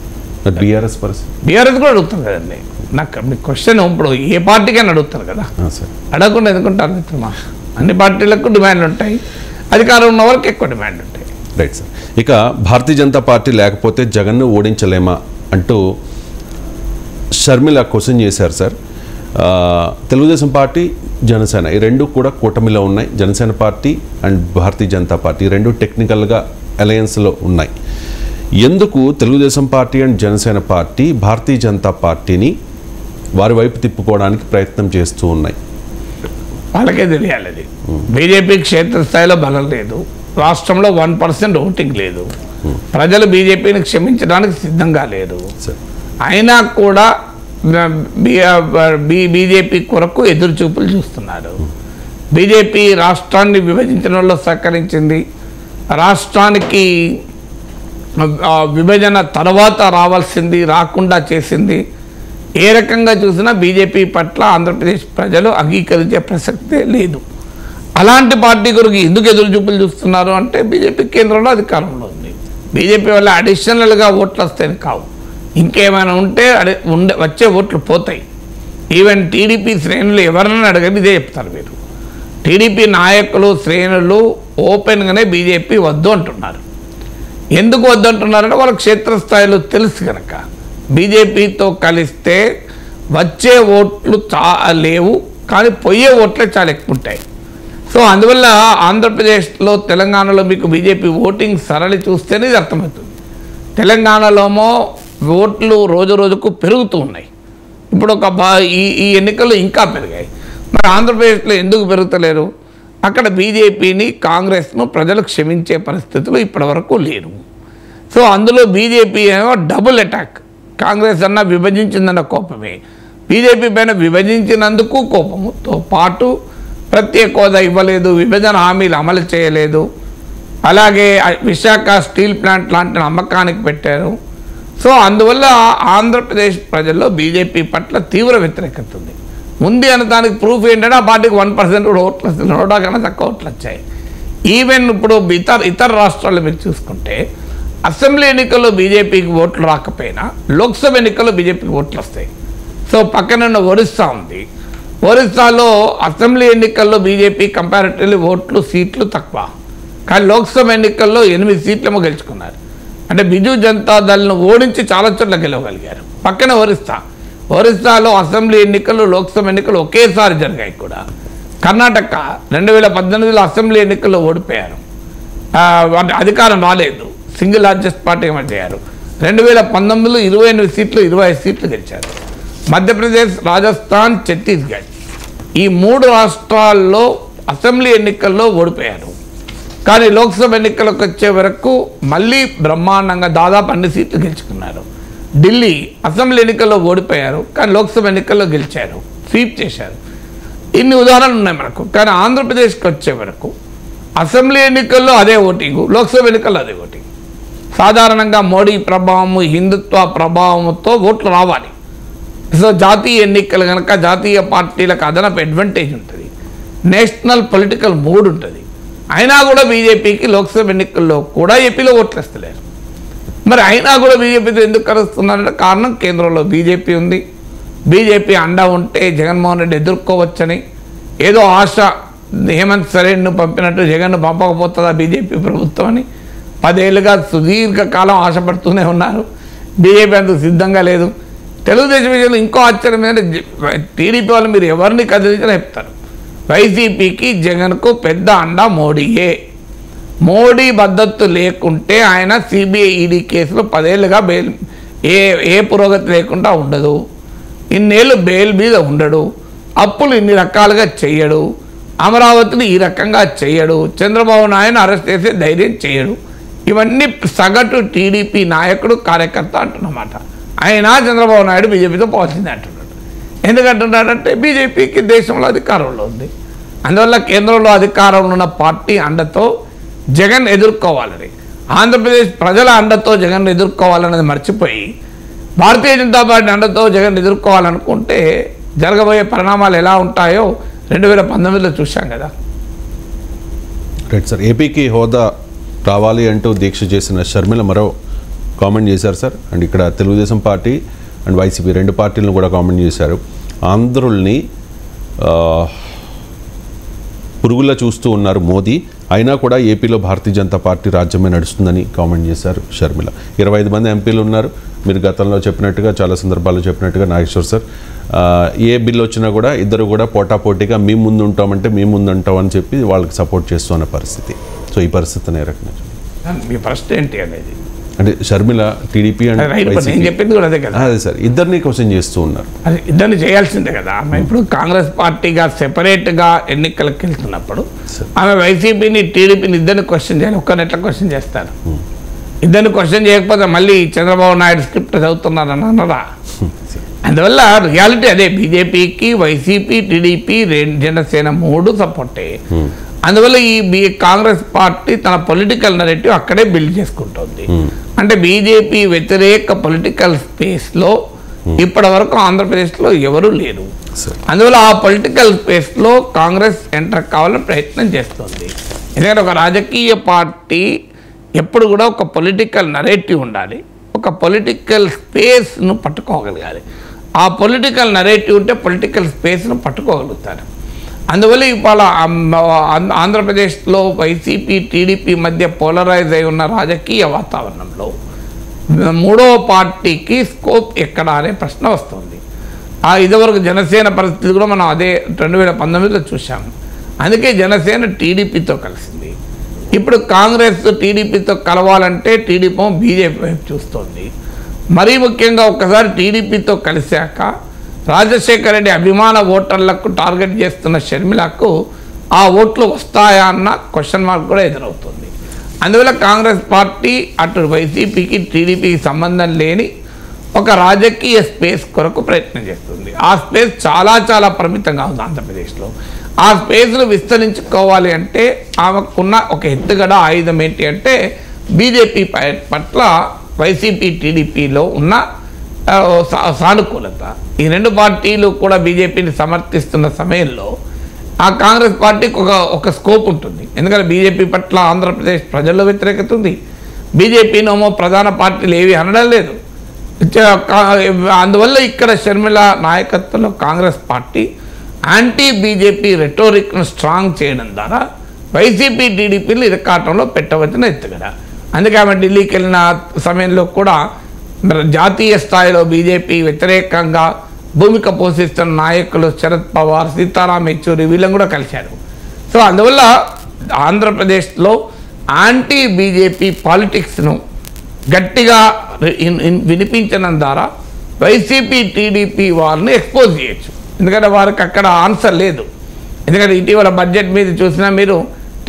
బీఆర్ఎస్ పరిస్థితి, బీఆర్ఎస్ కూడా అడుగుతారు కదండి. నాకు మీ క్వశ్చన్ ఇప్పుడు ఏ పార్టీకైనా అడుగుతారు కదా, సార్ అడగకుండా ఎందుకుంటారు మిత్రమా? అన్ని పార్టీలకు డిమాండ్లు ఉంటాయి, అధికారం ఉన్న వాళ్ళకి ఎక్కువ డిమాండ్ ఉంటాయి. Right sir. ఇక భారతీయ జనతా పార్టీ లేకపోతే జగన్ను ఓడించలేమా అంటూ షర్మిల క్వశ్చన్ చేశారు సార్. తెలుగుదేశం పార్టీ, జనసేన ఈ రెండు కూడా కూటమిలో ఉన్నాయి. Janasena Party and Bharatiya Janata Party ఈ రెండు టెక్నికల్గా అలయన్స్లో ఉన్నాయి. ఎందుకు Telugu Desam Party and Janasena Party Bharatiya Janata పార్టీని వారి వైపు తిప్పుకోవడానికి ప్రయత్నం చేస్తూ ఉన్నాయి? వాళ్ళకే తెలియాలి. అది బీజేపీ క్షేత్రస్థాయిలో బలం లేదు, రాష్ట్రంలో 1% ఓటింగ్ లేదు, ప్రజలు బీజేపీని క్షమించడానికి సిద్ధంగా లేరు. అయినా కూడా బీజేపీ కొరకు ఎదురు చూపులు చూస్తున్నారు. బీజేపీ రాష్ట్రాన్ని విభజించడంలో సహకరించింది, రాష్ట్రానికి విభజన తర్వాత రావాల్సింది రాకుండా చేసింది. ఏ రకంగా చూసినా బీజేపీ పట్ల ఆంధ్రప్రదేశ్ ప్రజలు అంగీకరించే ప్రసక్తే లేదు. అలాంటి పార్టీ కొరకు ఎందుకు ఎదురు చూపులు చూస్తున్నారు అంటే బీజేపీ కేంద్రంలో అధికారంలో ఉంది. బీజేపీ వల్ల అడిషనల్గా ఓట్లు వస్తాయని కావు, ఇంకేమైనా ఉంటే వచ్చే ఓట్లు పోతాయి. ఈవెన్ టీడీపీ శ్రేణులు ఎవరైనా అడగని ఇదే చెప్తారు. మీరు టీడీపీ నాయకులు శ్రేణులు ఓపెన్గానే బీజేపీ వద్దు అంటున్నారు. ఎందుకు వద్దు అంటున్నారంటే వాళ్ళ క్షేత్రస్థాయిలో తెలుసు కనుక బీజేపీతో కలిస్తే వచ్చే ఓట్లు లేవు, కానీ పోయే ఓట్లే చాలా ఎక్కువ ఉంటాయి. సో అందువల్ల ఆంధ్రప్రదేశ్లో, తెలంగాణలో మీకు బీజేపీ ఓటింగ్ సరళి చూస్తేనే ఇది అర్థమవుతుంది. తెలంగాణలోమో ఓట్లు రోజు రోజుకు పెరుగుతూ ఉన్నాయి. ఇప్పుడు ఈ ఎన్నికల్లో ఇంకా పెరిగాయి. మరి ఆంధ్రప్రదేశ్లో ఎందుకు పెరుగుతలేరు? అక్కడ బీజేపీని, కాంగ్రెస్ను ప్రజలు క్షమించే పరిస్థితులు ఇప్పటివరకు లేరు. సో అందులో బీజేపీ ఏమో డబుల్ అటాక్. కాంగ్రెస్ అన్న విభజించిందన్న కోపమే, బీజేపీ పైన విభజించినందుకు కోపముతో పాటు ప్రత్యేక హోదా ఇవ్వలేదు, విభజన హామీలు అమలు చేయలేదు, అలాగే విశాఖ స్టీల్ ప్లాంట్ లాంటి అమ్మకానికి పెట్టారు. సో అందువల్ల ఆంధ్రప్రదేశ్ ప్రజల్లో బీజేపీ పట్ల తీవ్ర వ్యతిరేకత ఉంది. ఉంది అనడానికి ప్రూఫ్ ఏంటంటే ఆ పార్టీకి 1% కూడా ఓట్లు వస్తుంది, 100 కన్నా తక్కువ ఓట్లు వచ్చాయి. ఈవెన్ ఇప్పుడు ఇతర రాష్ట్రాల్లో మీరు చూసుకుంటే అసెంబ్లీ ఎన్నికల్లో బీజేపీకి ఓట్లు రాకపోయినా లోక్సభ ఎన్నికల్లో బీజేపీకి ఓట్లు వస్తాయి. సో పక్కన ఒరిస్సా ఉంది, ఒరిస్సాలో అసెంబ్లీ ఎన్నికల్లో బీజేపీ కంపారిటివ్లీ ఓట్లు సీట్లు తక్కువ, కానీ లోక్సభ ఎన్నికల్లో 8 సీట్లేమో గెలుచుకున్నారు. అంటే బిజు జనతా దళ్ను ఓడించి చాలా చోట్ల గెలవగలిగారు. పక్కన ఒరిస్సాలో అసెంబ్లీ ఎన్నికలు, లోక్సభ ఎన్నికలు ఒకేసారి జరిగాయి కూడా. కర్ణాటక 2018లో అసెంబ్లీ ఎన్నికల్లో ఓడిపోయారు, అధికారం రాలేదు, సింగిల్ లార్జెస్ట్ పార్టీ అయ్యారు. 2019లో 28 సీట్లు, 25 సీట్లు గెలిచారు. మధ్యప్రదేశ్, రాజస్థాన్, ఛత్తీస్గఢ్ ఈ 3 రాష్ట్రాల్లో అసెంబ్లీ ఎన్నికల్లో ఓడిపోయారు. కానీ లోక్సభ ఎన్నికలకు వచ్చే వరకు మళ్ళీ బ్రహ్మాండంగా దాదాపు అన్ని సీట్లు గెలుచుకున్నారు. ఢిల్లీ అసెంబ్లీ ఎన్నికల్లో ఓడిపోయారు, కానీ లోక్సభ ఎన్నికల్లో గెలిచారు, స్వీప్ చేశారు. ఇన్ని ఉదాహరణలు ఉన్నాయి మనకు. కానీ ఆంధ్రప్రదేశ్కి వచ్చే వరకు అసెంబ్లీ ఎన్నికల్లో అదే ఓటింగు, లోక్సభ ఎన్నికల్లో అదే ఓటింగ్. సాధారణంగా మోడీ ప్రభావము, హిందుత్వ ప్రభావంతో ఓట్లు రావాలి. సో జాతీయ ఎన్నికలు కనుక జాతీయ పార్టీలకు అదనపు అడ్వాంటేజ్ ఉంటుంది, నేషనల్ పొలిటికల్ మూడ్ ఉంటుంది. అయినా కూడా బీజేపీకి లోక్సభ ఎన్నికల్లో కూడా ఏపీలో ఓట్లు వస్తలేరు. మరి అయినా కూడా బీజేపీతో ఎందుకు కలుస్తున్నారంటే కారణం కేంద్రంలో బీజేపీ ఉంది. బీజేపీ అండ ఉంటే జగన్మోహన్ రెడ్డి ఎదుర్కోవచ్చని ఏదో ఆశ, హేమంత్ సోరెన్ను పంపినట్టు జగన్ను పంపకపోతుందా బీజేపీ ప్రభుత్వం అని 10 ఏళ్ళుగా సుదీర్ఘకాలం ఆశపడుతూనే ఉన్నారు. బీజేపీ అందుకు సిద్ధంగా లేదు. తెలుగుదేశం విషయంలో ఇంకో ఆశ్చర్యం ఏంటంటే టీడీపీ వాళ్ళు మీరు ఎవరిని కదిలించినా చెప్తారు, వైసీపీకి జగన్కు పెద్ద అండ మోడీయే. మోడీ మద్దతు లేకుంటే ఆయన సిబిఐ ఈడీ కేసులో 10 ఏళ్ళుగా బెయిల్ ఏ పురోగతి లేకుండా ఉండదు, ఇన్నేళ్ళు బెయిల్ మీద ఉండడు, అప్పులు ఇన్ని రకాలుగా చెయ్యడు, అమరావతిని ఈ రకంగా చెయ్యడు, చంద్రబాబు నాయుడు అరెస్ట్ చేసే ధైర్యం చేయడు. ఇవన్నీ సగటు టీడీపీ నాయకుడు, కార్యకర్త అంటున్నమాట. అయినా చంద్రబాబు నాయుడు బీజేపీతో పోవాల్సిందే అంటున్నాడు. ఎందుకంటున్నాడంటే బీజేపీకి దేశంలో అధికారంలో ఉంది, అందువల్ల కేంద్రంలో అధికారంలో ఉన్న పార్టీ అండతో జగన్ ఎదుర్కోవాలని, ఆంధ్రప్రదేశ్ ప్రజల అండతో జగన్ ఎదుర్కోవాలన్నది మర్చిపోయి భారతీయ జనతా పార్టీ అండతో జగన్ ఎదుర్కోవాలనుకుంటే జరగబోయే పరిణామాలు ఎలా ఉంటాయో 2019లో చూశాం కదా. Right sir. ఏపీకి హోదా రావాలి అంటూ దీక్ష చేసిన షర్మిల మరో కామెంట్ చేశారు సార్. అండ్ ఇక్కడ తెలుగుదేశం పార్టీ అండ్ వైసీపీ రెండు పార్టీలను కూడా కామెంట్ చేశారు. ఆంధ్రుల్ని పురుగులా చూస్తూ ఉన్నారు మోదీ, అయినా కూడా ఏపీలో భారతీయ జనతా పార్టీ రాజ్యమే నడుస్తుందని కామెంట్ చేశారు షర్మిల. 25 మంది ఎంపీలు ఉన్నారు. మీరు గతంలో చెప్పినట్టుగా చాలా సందర్భాల్లో చెప్పినట్టుగా నాగేశ్వర్ సార్, ఏ బిల్లు వచ్చినా కూడా ఇద్దరు కూడా పోటాపోటీగా మేము ముందు ఉంటామంటే మేము ముందు ఉంటామని చెప్పి వాళ్ళకి సపోర్ట్ చేస్తున్న పరిస్థితి. సో ఈ పరిస్థితిని ఏ రకంగా మీ ప్రశ్న ఏంటి అనేది అంటే షర్మిల టీడీపీ అండ్ నేను చెప్పింది కూడా అదే కదా. అదే సార్, ఇద్దరిని క్వశ్చన్ చేస్తూ ఉన్నారు. అది ఇద్దరిని చేయాల్సిందే కదా. ఆమె ఇప్పుడు కాంగ్రెస్ పార్టీగా సెపరేట్గా ఎన్నికలకు వెళ్తున్నప్పుడు ఆమె వైసీపీని టీడీపీని ఇద్దరిని క్వశ్చన్ చేయాలి. ఒక్కరిని ఎట్లా క్వశ్చన్ చేస్తారు? ఇద్దరిని క్వశ్చన్ చేయకపోతే మళ్ళీ చంద్రబాబు నాయుడు స్క్రిప్ట్ చదువుతున్నారని అన్నదా? అందువల్ల రియాలిటీ అదే. బీజేపీకి వైసీపీ టీడీపీ జనసేన 3 సపోర్టే. అందువల్ల ఈ కాంగ్రెస్ పార్టీ తన పొలిటికల్ నెరేటివ్ అక్కడే బిల్డ్ చేసుకుంటుంది. అంటే బీజేపీ వ్యతిరేక పొలిటికల్ స్పేస్లో ఇప్పటి వరకు ఆంధ్రప్రదేశ్లో ఎవరూ లేరు. అందువల్ల ఆ పొలిటికల్ స్పేస్లో కాంగ్రెస్ ఎంటర్ కావాలని ప్రయత్నం చేస్తుంది. ఎందుకంటే ఒక రాజకీయ పార్టీ ఎప్పుడు కూడా ఒక పొలిటికల్ నరేటివ్ ఉండాలి, ఒక పొలిటికల్ స్పేస్ను పట్టుకోగలగాలి. ఆ పొలిటికల్ నరేటివ్ ఉంటే పొలిటికల్ స్పేస్ను పట్టుకోగలుగుతారు. అందువల్ల ఇవాళ ఆంధ్రప్రదేశ్లో వైసీపీ టీడీపీ మధ్య పోలరైజ్ అయి ఉన్న రాజకీయ వాతావరణంలో 3వ పార్టీకి స్కోప్ ఎక్కడ అనే ప్రశ్న వస్తుంది. ఇదివరకు జనసేన పరిస్థితి కూడా మనం అదే 2019లో చూసాము. అందుకే జనసేన టీడీపీతో కలిసింది. ఇప్పుడు కాంగ్రెస్ టీడీపీతో కలవాలంటే టీడీపీ బీజేపీ వైపు చూస్తుంది. మరీ ముఖ్యంగా ఒక్కసారి టీడీపీతో కలిశాక రాజశేఖర రెడ్డి అభిమాన ఓటర్లకు టార్గెట్ చేస్తున్న షర్మిలకు ఆ ఓట్లు వస్తాయా అన్న క్వశ్చన్ మార్క్ కూడా ఎదురవుతుంది. అందువల్ల కాంగ్రెస్ పార్టీ అటు వైసీపీకి టీడీపీకి సంబంధం లేని ఒక రాజకీయ స్పేస్ కొరకు ప్రయత్నం చేస్తుంది. ఆ స్పేస్ చాలా చాలా పరిమితంగా ఉంది ఆంధ్రప్రదేశ్లో. ఆ స్పేస్ను విస్తరించుకోవాలి అంటే ఆమెకున్న ఒక ఎత్తుగడ ఆయుధం ఏంటి అంటే బీజేపీ పట్ల వైసీపీ టీడీపీలో ఉన్న సానుకూలత. ఈ 2 పార్టీలు కూడా బీజేపీని సమర్థిస్తున్న సమయంలో ఆ కాంగ్రెస్ పార్టీకి ఒక స్కోప్ ఉంటుంది. ఎందుకంటే బీజేపీ పట్ల ఆంధ్రప్రదేశ్ ప్రజల్లో వ్యతిరేకత ఉంది. బీజేపీనేమో ప్రధాన పార్టీలు ఏవి అనడం లేదు. అందువల్ల ఇక్కడ షర్మిల నాయకత్వంలో కాంగ్రెస్ పార్టీ యాంటీ బీజేపీ రెటోరిక్ను స్ట్రాంగ్ చేయడం ద్వారా వైసీపీ టీడీపీలు ఇరకాటంలో పెట్టవచ్చిన ఎత్తుగడ. అందుకే ఆమె ఢిల్లీకి వెళ్ళిన సమయంలో కూడా జాతీయ స్థాయిలో బీజేపీ వ్యతిరేకంగా భూమిక పోషిస్తున్న నాయకులు శరద్ పవార్, సీతారాం యెచూరి వీళ్ళని కూడా కలిశారు. సో అందువల్ల ఆంధ్రప్రదేశ్లో యాంటీ బీజేపీ పాలిటిక్స్ను గట్టిగా వినిపించడం ద్వారా వైసీపీ టీడీపీ వారిని ఎక్స్పోజ్ చేయొచ్చు. ఎందుకంటే వారికి అక్కడ ఆన్సర్ లేదు. ఎందుకంటే ఇటీవల బడ్జెట్ మీద చూసినా మీరు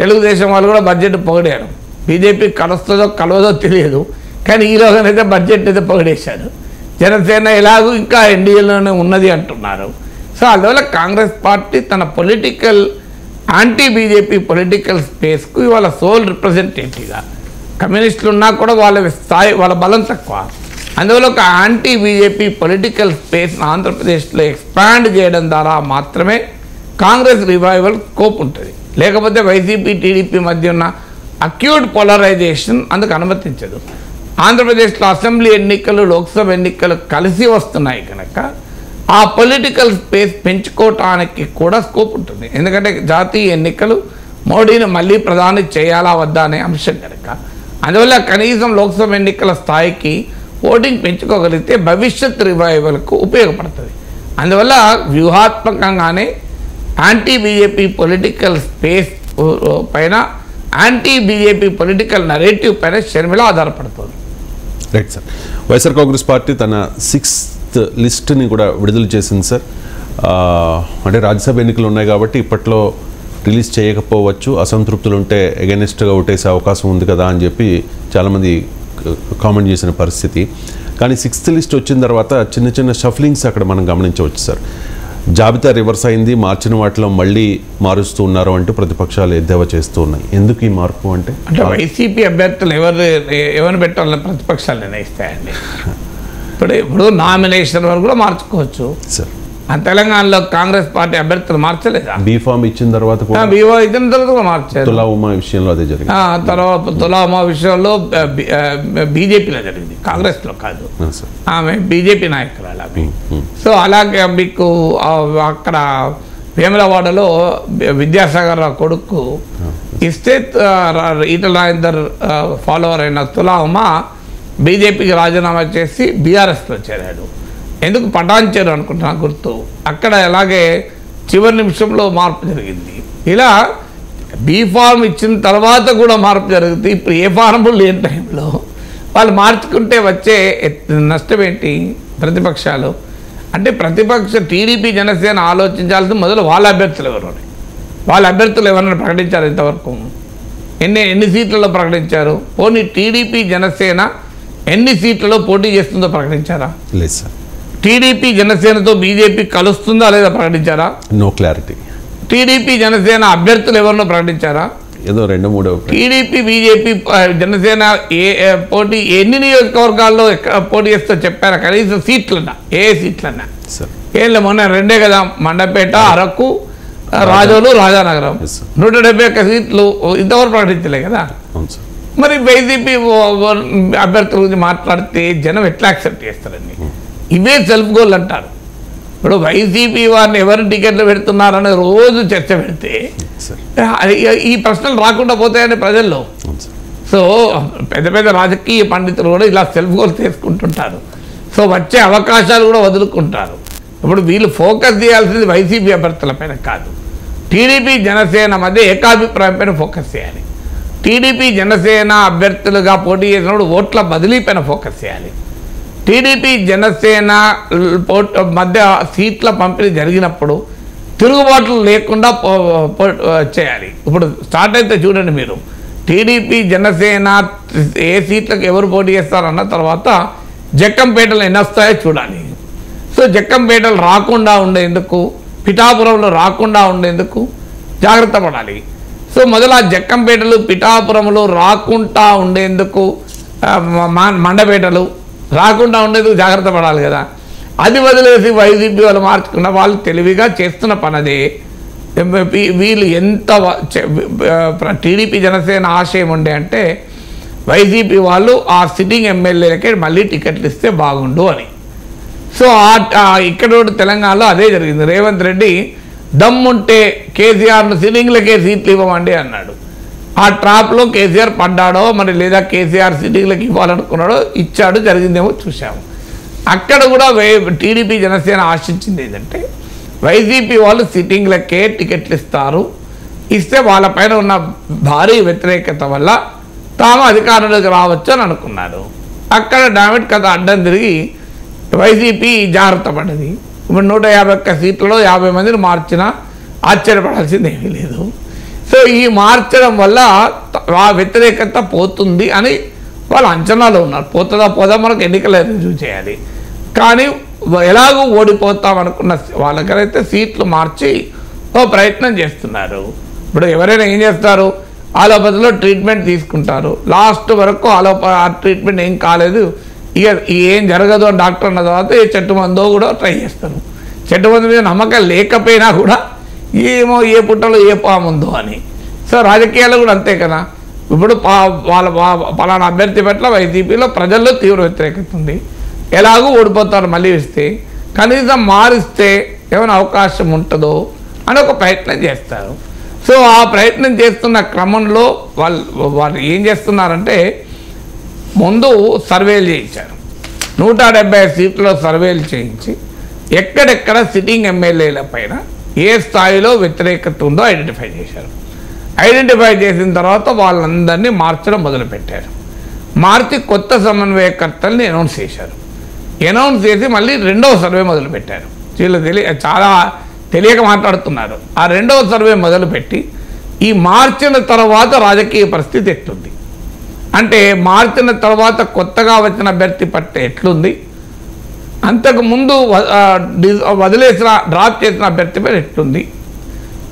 తెలుగుదేశం వాళ్ళు కూడా బడ్జెట్ పొగిడారు. బీజేపీ కలుస్తుందో కలవదో తెలియదు, కానీ ఈలోగానైతే బడ్జెట్ అయితే పొగిడేశారు. జనసేన ఎలాగూ ఇంకా ఎన్డీఏలోనే ఉన్నది అంటున్నారు. సో అందువల్ల కాంగ్రెస్ పార్టీ తన పొలిటికల్ యాంటీ బీజేపీ పొలిటికల్ స్పేస్కు ఇవాళ సోల్ రిప్రజెంటేటివ్గా కమ్యూనిస్టులు ఉన్నా కూడా వాళ్ళ స్థాయి వాళ్ళ బలం తక్కువ. అందువల్ల ఒక యాంటీ బీజేపీ పొలిటికల్ స్పేస్ ఆంధ్రప్రదేశ్లో ఎక్స్పాండ్ చేయడం ద్వారా మాత్రమే కాంగ్రెస్ రివైవల్ స్కోప్ ఉంటుంది. లేకపోతే వైసీపీ టీడీపీ మధ్య ఉన్న అక్యూట్ పోలరైజేషన్ అందుకు అనుమతించదు. ఆంధ్రప్రదేశ్లో అసెంబ్లీ ఎన్నికలు లోక్సభ ఎన్నికలు కలిసి వస్తున్నాయి కనుక ఆ పొలిటికల్ స్పేస్ పెంచుకోవటానికి కూడా స్కోప్ ఉంటుంది. ఎందుకంటే జాతీయ ఎన్నికలు మోడీని మళ్ళీ ప్రధాని చేయాలా వద్దా అనే అంశం కనుక. అందువల్ల కనీసం లోక్సభ ఎన్నికల స్థాయికి ఓటింగ్ పెంచుకోగలిగితే భవిష్యత్ రివైవల్కు ఉపయోగపడుతుంది. అందువల్ల వ్యూహాత్మకంగానే యాంటీ బీజేపీ పొలిటికల్ స్పేస్ పైన యాంటీ బీజేపీ పొలిటికల్ నరేటివ్ పైన షర్మిల ఆధారపడుతుంది. Right sir. YSR Congress party తన 6th లిస్ట్ని కూడా విడుదల చేసింది సార్. అంటే రాజ్యసభ ఎన్నికలు ఉన్నాయి కాబట్టి ఇప్పట్లో రిలీజ్ చేయకపోవచ్చు, అసంతృప్తులు ఉంటే ఎగెనిస్ట్గా ఓటేసే అవకాశం ఉంది కదా అని చెప్పి చాలామంది కామెంట్ చేసిన పరిస్థితి. కానీ 6th లిస్ట్ వచ్చిన తర్వాత చిన్న చిన్న షఫ్లింగ్స్ అక్కడ మనం గమనించవచ్చు సార్. జాబితా రివర్స్ అయింది, మార్చిన వాటిలో మళ్ళీ మారుస్తూ ఉన్నారు అంటూ ప్రతిపక్షాలు ఎద్దేవా చేస్తూ ఉన్నాయి. ఎందుకు ఈ మార్పు అంటే వైసీపీ అభ్యర్థులు ఎవరిని పెట్టాలని ప్రతిపక్షాలు నిర్ణయిస్తాయండి. ఇప్పుడు నామినేషన్ వరకు కూడా మార్చుకోవచ్చు సార్. తెలంగాణలో కాంగ్రెస్ పార్టీ అభ్యర్థులు మార్చలేదా? బీఫామ్ ఇచ్చిన తర్వాత కూడా బీఓ ఇచ్చిన తర్వాత కూడా మార్చారు. తులా ఉమా విషయంలో అదే జరిగింది. తర్వాత తులా ఉమా విషయంలో బీజేపీలో జరిగింది, కాంగ్రెస్లో కాదు. ఆమె బీజేపీ నాయకురాలు ఆమె. సో అలాగే మీకు అక్కడ వేములవాడలో విద్యాసాగర్ కొడుకు ఇస్తే ఈటల రాజేందర్ ఫాలోవర్ అయిన తులా ఉమా బీజేపీకి రాజీనామా చేసి బీఆర్ఎస్లో చేరాడు. ఎందుకు పటాన్చేరు అనుకుంటున్నా గుర్తు. అక్కడ అలాగే చివరి నిమిషంలో మార్పు జరిగింది. ఇలా బీఫార్మ్ ఇచ్చిన తర్వాత కూడా మార్పు జరుగుతుంది. ఇప్పుడు ఏ ఫార్ములు లేని టైంలో వాళ్ళు మార్చుకుంటే వచ్చే నష్టం ఏంటి? ప్రతిపక్షాలు అంటే టీడీపీ జనసేన ఆలోచించాల్సిన మొదలు వాళ్ళ అభ్యర్థులు ఎవరు, వాళ్ళ అభ్యర్థులు ఎవరైనా ప్రకటించారు ఇంతవరకు? ఎన్ని సీట్లలో ప్రకటించారు? పోనీ టీడీపీ జనసేన ఎన్ని సీట్లలో పోటీ చేస్తుందో ప్రకటించారా? లేదు సార్. టీడీపీ జనసేనతో బీజేపీ కలుస్తుందా లేదా ప్రకటించారా? No clarity. టీడీపీ జనసేన అభ్యర్థులు ఎవరినో ప్రకటించారా? ఏదో 2-3 టీడీపీ బీజేపీ జనసేన పోటీ ఎన్ని నియోజకవర్గాల్లో పోటీ చేస్తో చెప్పారా? కనీసం సీట్లన్నా, ఏ సీట్లన్నా? ఏం మొన్న 2 కదా, మండపేట, అరకు, రాజోలు, రాజానగరం, 171 సీట్లు ఇంతవరకు ప్రకటించలే కదా. మరి వైసీపీ అభ్యర్థుల గురించి మాట్లాడితే జనం ఎట్లా యాక్సెప్ట్ చేస్తారండి? ఇవే సెల్ఫ్ గోల్ అంటారు. ఇప్పుడు వైసీపీ వారిని ఎవరు టికెట్లు పెడుతున్నారని రోజు చర్చ పెడితే ఈ ప్రశ్నలు రాకుండా పోతాయని ప్రజల్లో. సో పెద్ద పెద్ద రాజకీయ పండితులు కూడా ఇలా సెల్ఫ్ గోల్ చేసుకుంటుంటారు. సో వచ్చే అవకాశాలు కూడా వదులుకుంటారు. ఇప్పుడు వీళ్ళు ఫోకస్ చేయాల్సింది వైసీపీ అభ్యర్థుల పైన కాదు, టీడీపీ జనసేన మధ్య ఏకాభిప్రాయం పైన ఫోకస్ చేయాలి. టీడీపీ జనసేన అభ్యర్థులుగా పోటీ చేసినప్పుడు ఓట్ల బదిలీ పైన ఫోకస్ చేయాలి. టీడీపీ జనసేన మధ్య సీట్ల పంపిణీ జరిగినప్పుడు తిరుగుబాట్లు లేకుండా చేయాలి. ఇప్పుడు స్టార్ట్ అయితే చూడండి మీరు, టీడీపీ జనసేన ఏ సీట్లకు ఎవరు పోటీ చేస్తారన్న తర్వాత జక్కంపేటలు ఎన్ని వస్తాయో చూడాలి. సో జక్కంపేటలు రాకుండా ఉండేందుకు, పిఠాపురంలో రాకుండా ఉండేందుకు జాగ్రత్త పడాలి. సో మొదలు ఆ జక్కంపేటలు పిఠాపురంలో రాకుండా ఉండేందుకు, మండపేటలు రాకుండా ఉండేందుకు జాగ్రత్త పడాలి కదా. అది వదిలేసి వైసీపీ వాళ్ళు మార్చుకున్న వాళ్ళు తెలివిగా చేస్తున్న పనదే. వీళ్ళు ఎంత టీడీపీ జనసేన ఆశయం ఉండే అంటే వైసీపీ వాళ్ళు ఆ సిట్టింగ్ ఎమ్మెల్యేలకే మళ్ళీ టికెట్లు ఇస్తే బాగుండు అని. సో ఇక్కడ తెలంగాణలో అదే జరిగింది. రేవంత్ రెడ్డి దమ్ముంటే కేసీఆర్ను సిట్టింగ్లకే సీట్లు ఇవ్వమండి అన్నాడు. ఆ ట్రాప్లో కేసీఆర్ పడ్డాడో మరి లేదా కేసీఆర్ సిట్టింగ్లకు ఇవ్వాలనుకున్నాడో ఇచ్చాడు, జరిగిందేమో చూసాము. అక్కడ కూడా టీడీపీ జనసేన ఆశించింది ఏంటంటే వైసీపీ వాళ్ళు సిట్టింగ్లకే టికెట్లు ఇస్తారు, ఇస్తే వాళ్ళపైన ఉన్న భారీ వ్యతిరేకత వల్ల తాము అధికారంలోకి రావచ్చు అని అనుకున్నారు. అక్కడ డామిట్ కథ అడ్డం తిరిగి వైసీపీ జాగ్రత్త పడ్డది. ఇప్పుడు 151 సీట్లలో 50 మందిని మార్చినా ఆశ్చర్యపడాల్సింది ఏమీ లేదు. సో ఈ మార్చడం వల్ల ఆ వ్యతిరేకత పోతుంది అని వాళ్ళు అంచనాలో ఉన్నారు. పోదా మనకు ఎన్నికలు రుజువు చేయాలి. కానీ ఎలాగో ఓడిపోతాం అనుకున్న వాళ్ళకైతే సీట్లు మార్చి ప్రయత్నం చేస్తున్నారు. ఇప్పుడు ఎవరైనా ఏం చేస్తారు, ఆలోపతిలో ట్రీట్మెంట్ తీసుకుంటారు, లాస్ట్ వరకు ఆ ట్రీట్మెంట్ ఏం కాలేదు, ఇక ఏం జరగదు అని డాక్టర్ అన్న తర్వాత ఏ చెట్టు మందో కూడా ట్రై చేస్తారు. చెట్టు మంది మీద నమ్మకం లేకపోయినా కూడా ఏమో ఏ పుట్టలో ఏ పాముందో అని. సో రాజకీయాలు కూడా అంతే కదా. ఇప్పుడు పలానా అభ్యర్థి పట్ల వైసీపీలో ప్రజల్లో తీవ్ర వ్యతిరేకత ఉంది, ఎలాగూ ఓడిపోతారు మళ్ళీ ఇస్తే, కనీసం మారిస్తే ఏమైనా అవకాశం ఉంటుందో అని ఒక ప్రయత్నం చేస్తారు. సో ఆ ప్రయత్నం చేస్తున్న క్రమంలో వాళ్ళు ఏం చేస్తున్నారంటే ముందు సర్వేలు చేయించారు. 170 సీట్లలో సర్వేలు చేయించి ఎక్కడెక్కడ సిట్టింగ్ ఎమ్మెల్యేల పైన ఏ స్థాయిలో వ్యతిరేకత ఉందో ఐడెంటిఫై చేశారు. ఐడెంటిఫై చేసిన తర్వాత వాళ్ళందరినీ మార్చడం మొదలుపెట్టారు. మార్చి కొత్త సమన్వయకర్తల్ని అనౌన్స్ చేశారు. అనౌన్స్ చేసి మళ్ళీ 2వ సర్వే మొదలుపెట్టారు. వీళ్ళు చాలా తెలియక మాట్లాడుతున్నారు. ఆ 2వ సర్వే మొదలుపెట్టి ఈ మార్చిన తర్వాత రాజకీయ పరిస్థితి ఎట్లుంది అంటే, మార్చిన తర్వాత కొత్తగా వచ్చిన అభ్యర్థి పట్ల ఎట్లుంది, అంతకుముందు వదిలేసిన డ్రాప్ చేసిన అభ్యర్థి పైన ఎట్లుంది,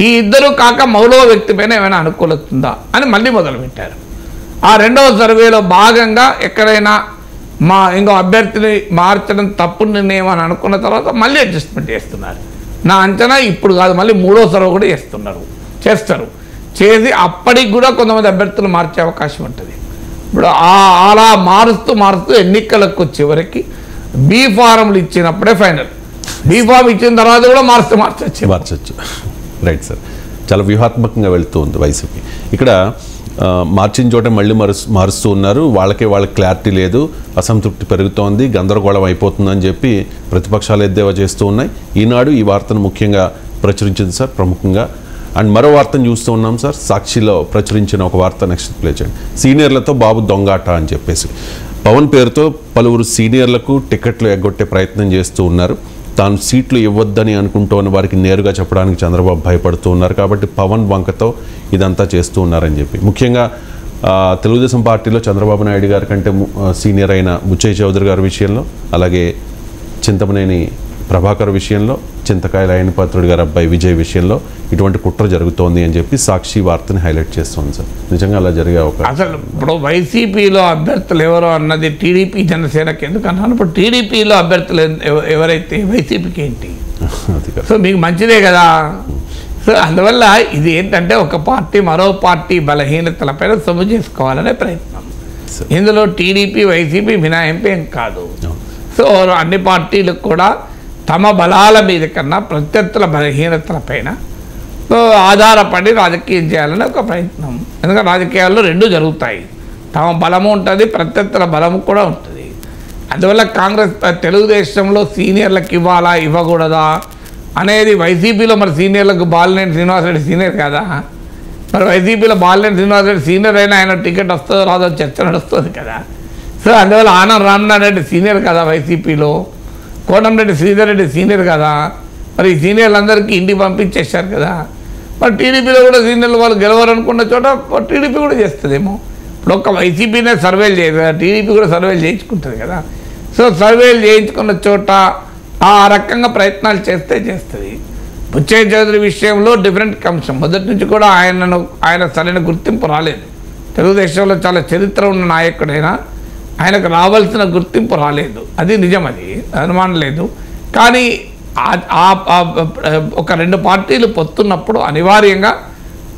ఈ ఇద్దరు కాక మౌలవ వ్యక్తి పైన ఏమైనా అనుకూలతుందా అని మళ్ళీ మొదలుపెట్టారు. ఆ 2వ సర్వేలో భాగంగా ఎక్కడైనా ఇంకో అభ్యర్థిని మార్చడం తప్పు నిర్ణయం అని అనుకున్న తర్వాత మళ్ళీ అడ్జస్ట్మెంట్ చేస్తున్నారు. నా అంచనా ఇప్పుడు కాదు, మళ్ళీ మూడోసారి కూడా చేస్తారు. చేసి అప్పటికి కూడా కొంతమంది అభ్యర్థులు మార్చే అవకాశం ఉంటుంది. ఇప్పుడు అలా మారుస్తూ ఎన్నికలకు వచ్చేవరకు బీ ఫారంలు ఇచ్చినప్పుడే ఫైనల్. బీ ఫామ్ ఇచ్చిన తర్వాత కూడా మార్చచ్చు. రైట్ సార్, చాలా వ్యూహాత్మకంగా వెళ్తూ ఉంది వైసీపీ. ఇక్కడ మార్చిన చోట మళ్ళీ మారుస్తూ ఉన్నారు. వాళ్ళకి క్లారిటీ లేదు, అసంతృప్తి పెరుగుతోంది, గందరగోళం అయిపోతుందని చెప్పి ప్రతిపక్షాలు ఎద్దేవా చేస్తూ ఉన్నాయి. ఈనాడు ఈ వార్తను ముఖ్యంగా ప్రచురించింది సార్ ప్రముఖంగా. అండ్ మరో వార్తను చూస్తూ ఉన్నాం సార్, సాక్షిలో ప్రచురించిన ఒక వార్త నెక్స్ట్ ప్లే చేయండి. సీనియర్లతో బాబు దొంగాట అని చెప్పేసి పవన్ పేరుతో పలువురు సీనియర్లకు టికెట్లు ఎగ్గొట్టే ప్రయత్నం చేస్తూ ఉన్నారు. తాను సీట్లు ఇవ్వద్దని అనుకుంటోన్న వారికి నేరుగా చెప్పడానికి చంద్రబాబు భయపడుతూ ఉన్నారు. కాబట్టి పవన్ వంకతో ఇదంతా చేస్తూ ఉన్నారని చెప్పి ముఖ్యంగా తెలుగుదేశం పార్టీలో చంద్రబాబు నాయుడు గారి కంటే సీనియర్ అయిన బుచ్చయ్య చౌదరి గారి విషయంలో, అలాగే చింతమనేని ప్రభాకర్ విషయంలో, చింతకాయల అయ్యనపాత్రుడి గారి అబ్బాయి విజయ్ విషయంలో ఇటువంటి కుట్ర జరుగుతోంది అని చెప్పి సాక్షి వార్తని హైలైట్ చేస్తోంది సార్. నిజంగా అలా జరిగే అవకాశం అసలు ఇప్పుడు వైసీపీలో అభ్యర్థులు ఎవరో అన్నది టీడీపీ జనసేనకి ఎందుకన్నాను. ఇప్పుడు టీడీపీలో అభ్యర్థులు ఎవరైతే వైసీపీకి ఏంటి? సో మీకు మంచిదే కదా. సో అందువల్ల ఇది ఏంటంటే ఒక పార్టీ మరో పార్టీ బలహీనతలపైన సొమ్ము చేసుకోవాలనే ప్రయత్నం. ఇందులో టీడీపీ వైసీపీ మినహాయింపు ఏం కాదు. సో అన్ని పార్టీలకు కూడా తమ బలాల మీద కన్నా ప్రత్యర్థుల బలహీనతలపైన ఆధారపడి రాజకీయం చేయాలని ఒక ప్రయత్నం. ఎందుకంటే రాజకీయాల్లో రెండూ జరుగుతాయి, తమ బలము ఉంటుంది, ప్రత్యర్థుల బలము కూడా ఉంటుంది. అందువల్ల కాంగ్రెస్ తెలుగుదేశంలో సీనియర్లకు ఇవ్వాలా ఇవ్వకూడదా అనేది వైసీపీలో మరి సీనియర్లకు బాలినేని శ్రీనివాసరెడ్డి సీనియర్ కదా, మరి వైసీపీలో బాలినేని శ్రీనివాసరెడ్డి సీనియర్ అయినా ఆయన టికెట్ వస్తుందో రాదో చర్చ నడుస్తుంది కదా. సో అందువల్ల ఆనం రామనారాయణ సీనియర్ కదా వైసీపీలో, కోటంరెడ్డి శ్రీధర్ రెడ్డి సీనియర్ కదా, మరి ఈ సీనియర్లందరికీ ఇంటికి పంపించేశారు కదా. మరి టీడీపీలో కూడా సీనియర్లు వాళ్ళు గెలవాలనుకున్న చోట టీడీపీ కూడా చేస్తుందేమో. ఇప్పుడు ఒక్క వైసీపీనే సర్వేలు చేయదు కదా, టీడీపీ కూడా సర్వేలు చేయించుకుంటుంది కదా. సో సర్వేలు చేయించుకున్న చోట ఆ రకంగా ప్రయత్నాలు చేస్తుంది. బుచ్చయ్య చౌదరి విషయంలో డిఫరెంట్ అంశం. మొదటి నుంచి కూడా ఆయన సరైన గుర్తింపు రాలేదు. తెలుగుదేశంలో చాలా చరిత్ర ఉన్న నాయకుడైనా ఆయనకు రావాల్సిన గుర్తింపు రాలేదు, అది నిజం, అది అనుమానం లేదు. కానీ ఒక రెండు పార్టీలు పొత్తున్నప్పుడు అనివార్యంగా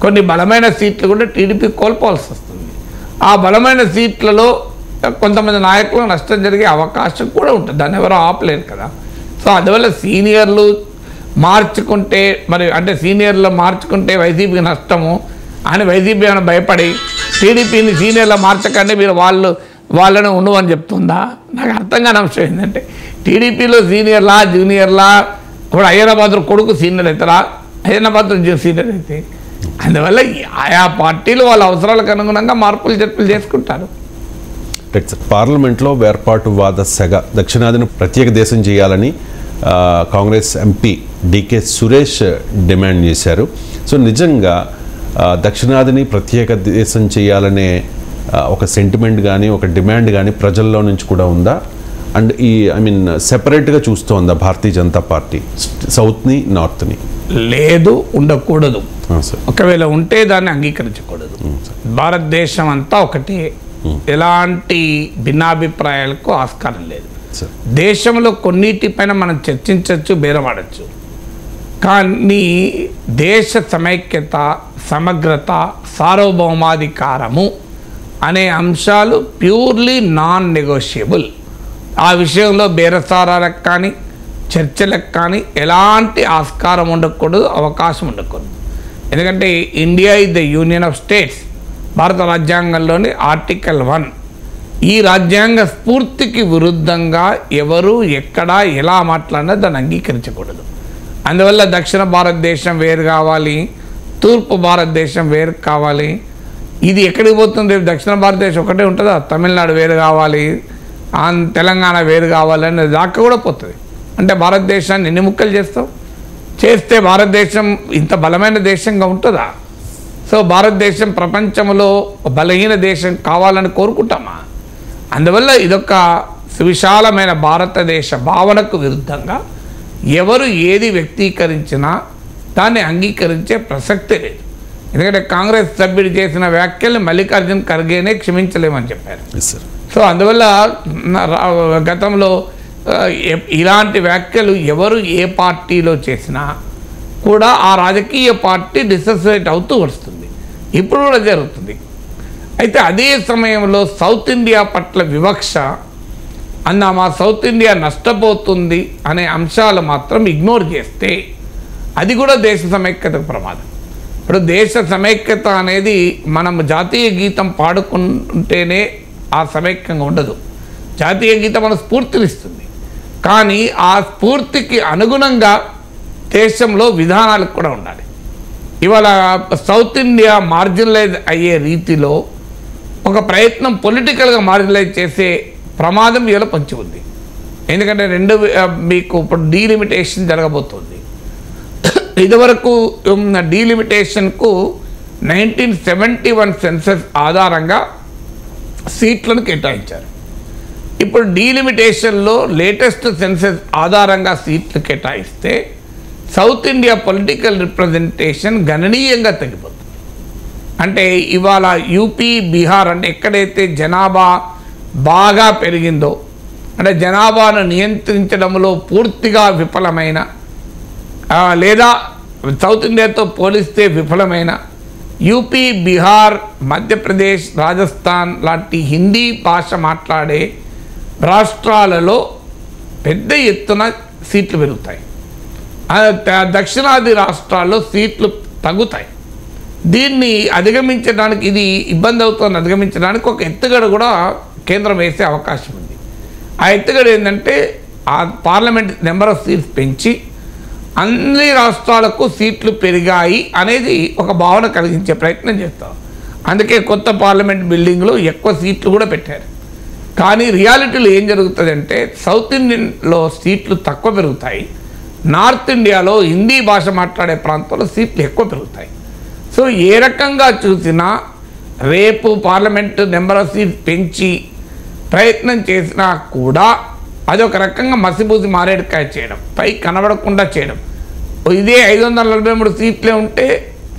కొన్ని బలమైన సీట్లు కూడా టీడీపీ కోల్పోవాల్సి వస్తుంది. ఆ బలమైన సీట్లలో కొంతమంది నాయకులకు నష్టం జరిగే అవకాశం కూడా ఉంటుంది, దాన్ని ఎవరో ఆపలేరు కదా. సో అందువల్ల సీనియర్లు మార్చుకుంటే మరి అంటే సీనియర్లు మార్చుకుంటే వైసీపీకి నష్టము అని వైసీపీ ఏమైనా భయపడి టీడీపీని సీనియర్లు మార్చకండి మీరు వాళ్ళని ఉండవని చెప్తుందా? నాకు అర్థం కాని అంశం ఏంటంటే టీడీపీలో సీనియర్లా జూనియర్లా, ఇప్పుడు అయ్యనాబాద్రు కొడుకు సీనియర్ అవుతారా, అయ్యనాబాద్రు సీనియర్ అయితే. అందువల్ల ఆయా పార్టీలు వాళ్ళ అవసరాలకు అనుగుణంగా మార్పులు జరుపులు చేసుకుంటారు. పార్లమెంట్లో వేర్పాటువాద సెగ దక్షిణాదిని ప్రత్యేక దేశం చేయాలని కాంగ్రెస్ ఎంపీ డికే సురేష్ డిమాండ్ చేశారు. సో నిజంగా దక్షిణాదిని ప్రత్యేక దేశం చేయాలనే ఒక సెంటిమెంట్ కానీ ఒక డిమాండ్ కానీ ప్రజల్లో నుంచి కూడా ఉందా? అండ్ సెపరేట్గా చూస్తోందా భారతీయ జనతా పార్టీ సౌత్ని నార్త్ని? లేదు, ఉండకూడదు. ఒకవేళ ఉంటే దాన్ని అంగీకరించకూడదు. భారతదేశం అంతా ఒకటి, ఎలాంటి భిన్నాభిప్రాయాలకు ఆస్కారం లేదు. దేశంలో కొన్నిటిపైన మనం చర్చించవచ్చు, బేరవాడచ్చు. కానీ దేశ సమైక్యత, సమగ్రత, సార్వభౌమాధికారము అనే అంశాలు ప్యూర్లీ నాన్ నెగోషియబుల్. ఆ విషయంలో బేరసారాలకు కానీ చర్చలకు కానీ ఎలాంటి ఆస్కారం ఉండకూడదు, అవకాశం ఉండకూడదు. ఎందుకంటే India is the union of states. భారత రాజ్యాంగంలోని ఆర్టికల్ 1 ఈ రాజ్యాంగ స్ఫూర్తికి విరుద్ధంగా ఎవరు ఎక్కడ ఎలా మాట్లాడినా దాన్ని అంగీకరించకూడదు. అందువల్ల దక్షిణ భారతదేశం వేరు కావాలి, తూర్పు భారతదేశం వేరు కావాలి. ఇది ఎక్కడికి పోతుంది? రేపు దక్షిణ భారతదేశం ఒకటే ఉంటుందా? తమిళనాడు వేరు కావాలి, తెలంగాణ వేరు కావాలి అనేది దాకా కూడా పోతుంది. అంటే భారతదేశాన్ని ఎన్ని ముక్కలు చేస్తే భారతదేశం ఇంత బలమైన దేశంగా ఉంటుందా? సో భారతదేశం ప్రపంచంలో బలహీన దేశం కావాలని కోరుకుంటామా? అందువల్ల ఇదొక సువిశాలమైన భారతదేశ భావనకు విరుద్ధంగా ఎవరు ఏది వ్యక్తీకరించినా దాన్ని అంగీకరించే ప్రసక్తే లేదు. ఎందుకంటే కాంగ్రెస్ సభ్యుడు చేసిన వ్యాఖ్యలు మల్లికార్జున్ ఖర్గేనే క్షమించలేమని చెప్పారు. సో అందువల్ల గతంలో ఇలాంటి వ్యాఖ్యలు ఎవరు ఏ పార్టీలో చేసినా కూడా ఆ రాజకీయ పార్టీ డిసోసియేట్ అవుతూ వస్తుంది. ఇప్పుడు కూడా జరుగుతుంది. అయితే అదే సమయంలో సౌత్ ఇండియా పట్ల వివక్ష మా సౌత్ ఇండియా నష్టపోతుంది అనే అంశాలు మాత్రం ఇగ్నోర్ చేస్తే అది కూడా దేశ సమైక్యతకు ప్రమాదం. ఇప్పుడు దేశ సమైక్యత అనేది మనం జాతీయ గీతం పాడుకుంటేనే ఆ సమైక్యంగా ఉండదు. జాతీయ గీతం మన స్ఫూర్తినిస్తుంది, కానీ ఆ స్ఫూర్తికి అనుగుణంగా దేశంలో విధానాలు కూడా ఉండాలి. ఇవాళ సౌత్ ఇండియా మార్జినలైజ్ అయ్యే రీతిలో ఒక ప్రయత్నం పొలిటికల్గా మార్జినలైజ్ చేసే ప్రమాదం ఇవాళ పొంచి ఉంది. ఎందుకంటే మీకు ఇప్పుడు డీలిమిటేషన్ జరగబోతుంది. ఇదివరకు డీలిమిటేషన్కు 1971 సెన్సస్ ఆధారంగా సీట్లను కేటాయించారు. ఇప్పుడు డీలిమిటేషన్లో లేటెస్ట్ సెన్సస్ ఆధారంగా సీట్లు కేటాయిస్తే సౌత్ ఇండియా పొలిటికల్ రిప్రజెంటేషన్ గణనీయంగా తగ్గిపోతుంది. అంటే ఇవాళ యూపీ, బీహార్ అంటే ఎక్కడైతే జనాభా బాగా పెరిగిందో, అంటే జనాభాను నియంత్రించడంలో పూర్తిగా విఫలమైన లేదా సౌత్ ఇండియాతో పోలిస్తే విఫలమైన యూపీ, బీహార్, మధ్యప్రదేశ్, రాజస్థాన్ లాంటి హిందీ భాష మాట్లాడే రాష్ట్రాలలో పెద్ద ఎత్తున సీట్లు పెరుగుతాయి. దక్షిణాది రాష్ట్రాల్లో సీట్లు తగ్గుతాయి. దీన్ని అధిగమించడానికి, ఇది ఇబ్బంది అవుతుంది అధిగమించడానికి ఒక ఎత్తుగడ కూడా కేంద్రం వేసే అవకాశం ఉంది. ఆ ఎత్తుగడ ఏంటంటే ఆ పార్లమెంట్ నెంబర్ ఆఫ్ సీట్స్ పెంచి అన్ని రాష్ట్రాలకు సీట్లు పెరిగాయి అనేది ఒక భావన కలిగించే ప్రయత్నం చేస్తాం. అందుకే కొత్త పార్లమెంట్ బిల్డింగ్లో ఎక్కువ సీట్లు కూడా పెట్టారు. కానీ రియాలిటీలో ఏం జరుగుతుందంటే సౌత్ ఇండియన్లో సీట్లు తక్కువ పెరుగుతాయి, నార్త్ ఇండియాలో హిందీ భాష మాట్లాడే ప్రాంతంలో సీట్లు ఎక్కువ పెరుగుతాయి. సో ఏ రకంగా చూసినా రేపు పార్లమెంటు నెంబర్ ఆఫ్ సీట్స్ పెంచి ప్రయత్నం చేసినా కూడా అది ఒక రకంగా మసిబూసి మారేడుకాయ చేయడం, పై కనబడకుండా చేయడం. ఇదే 543 సీట్లే ఉంటే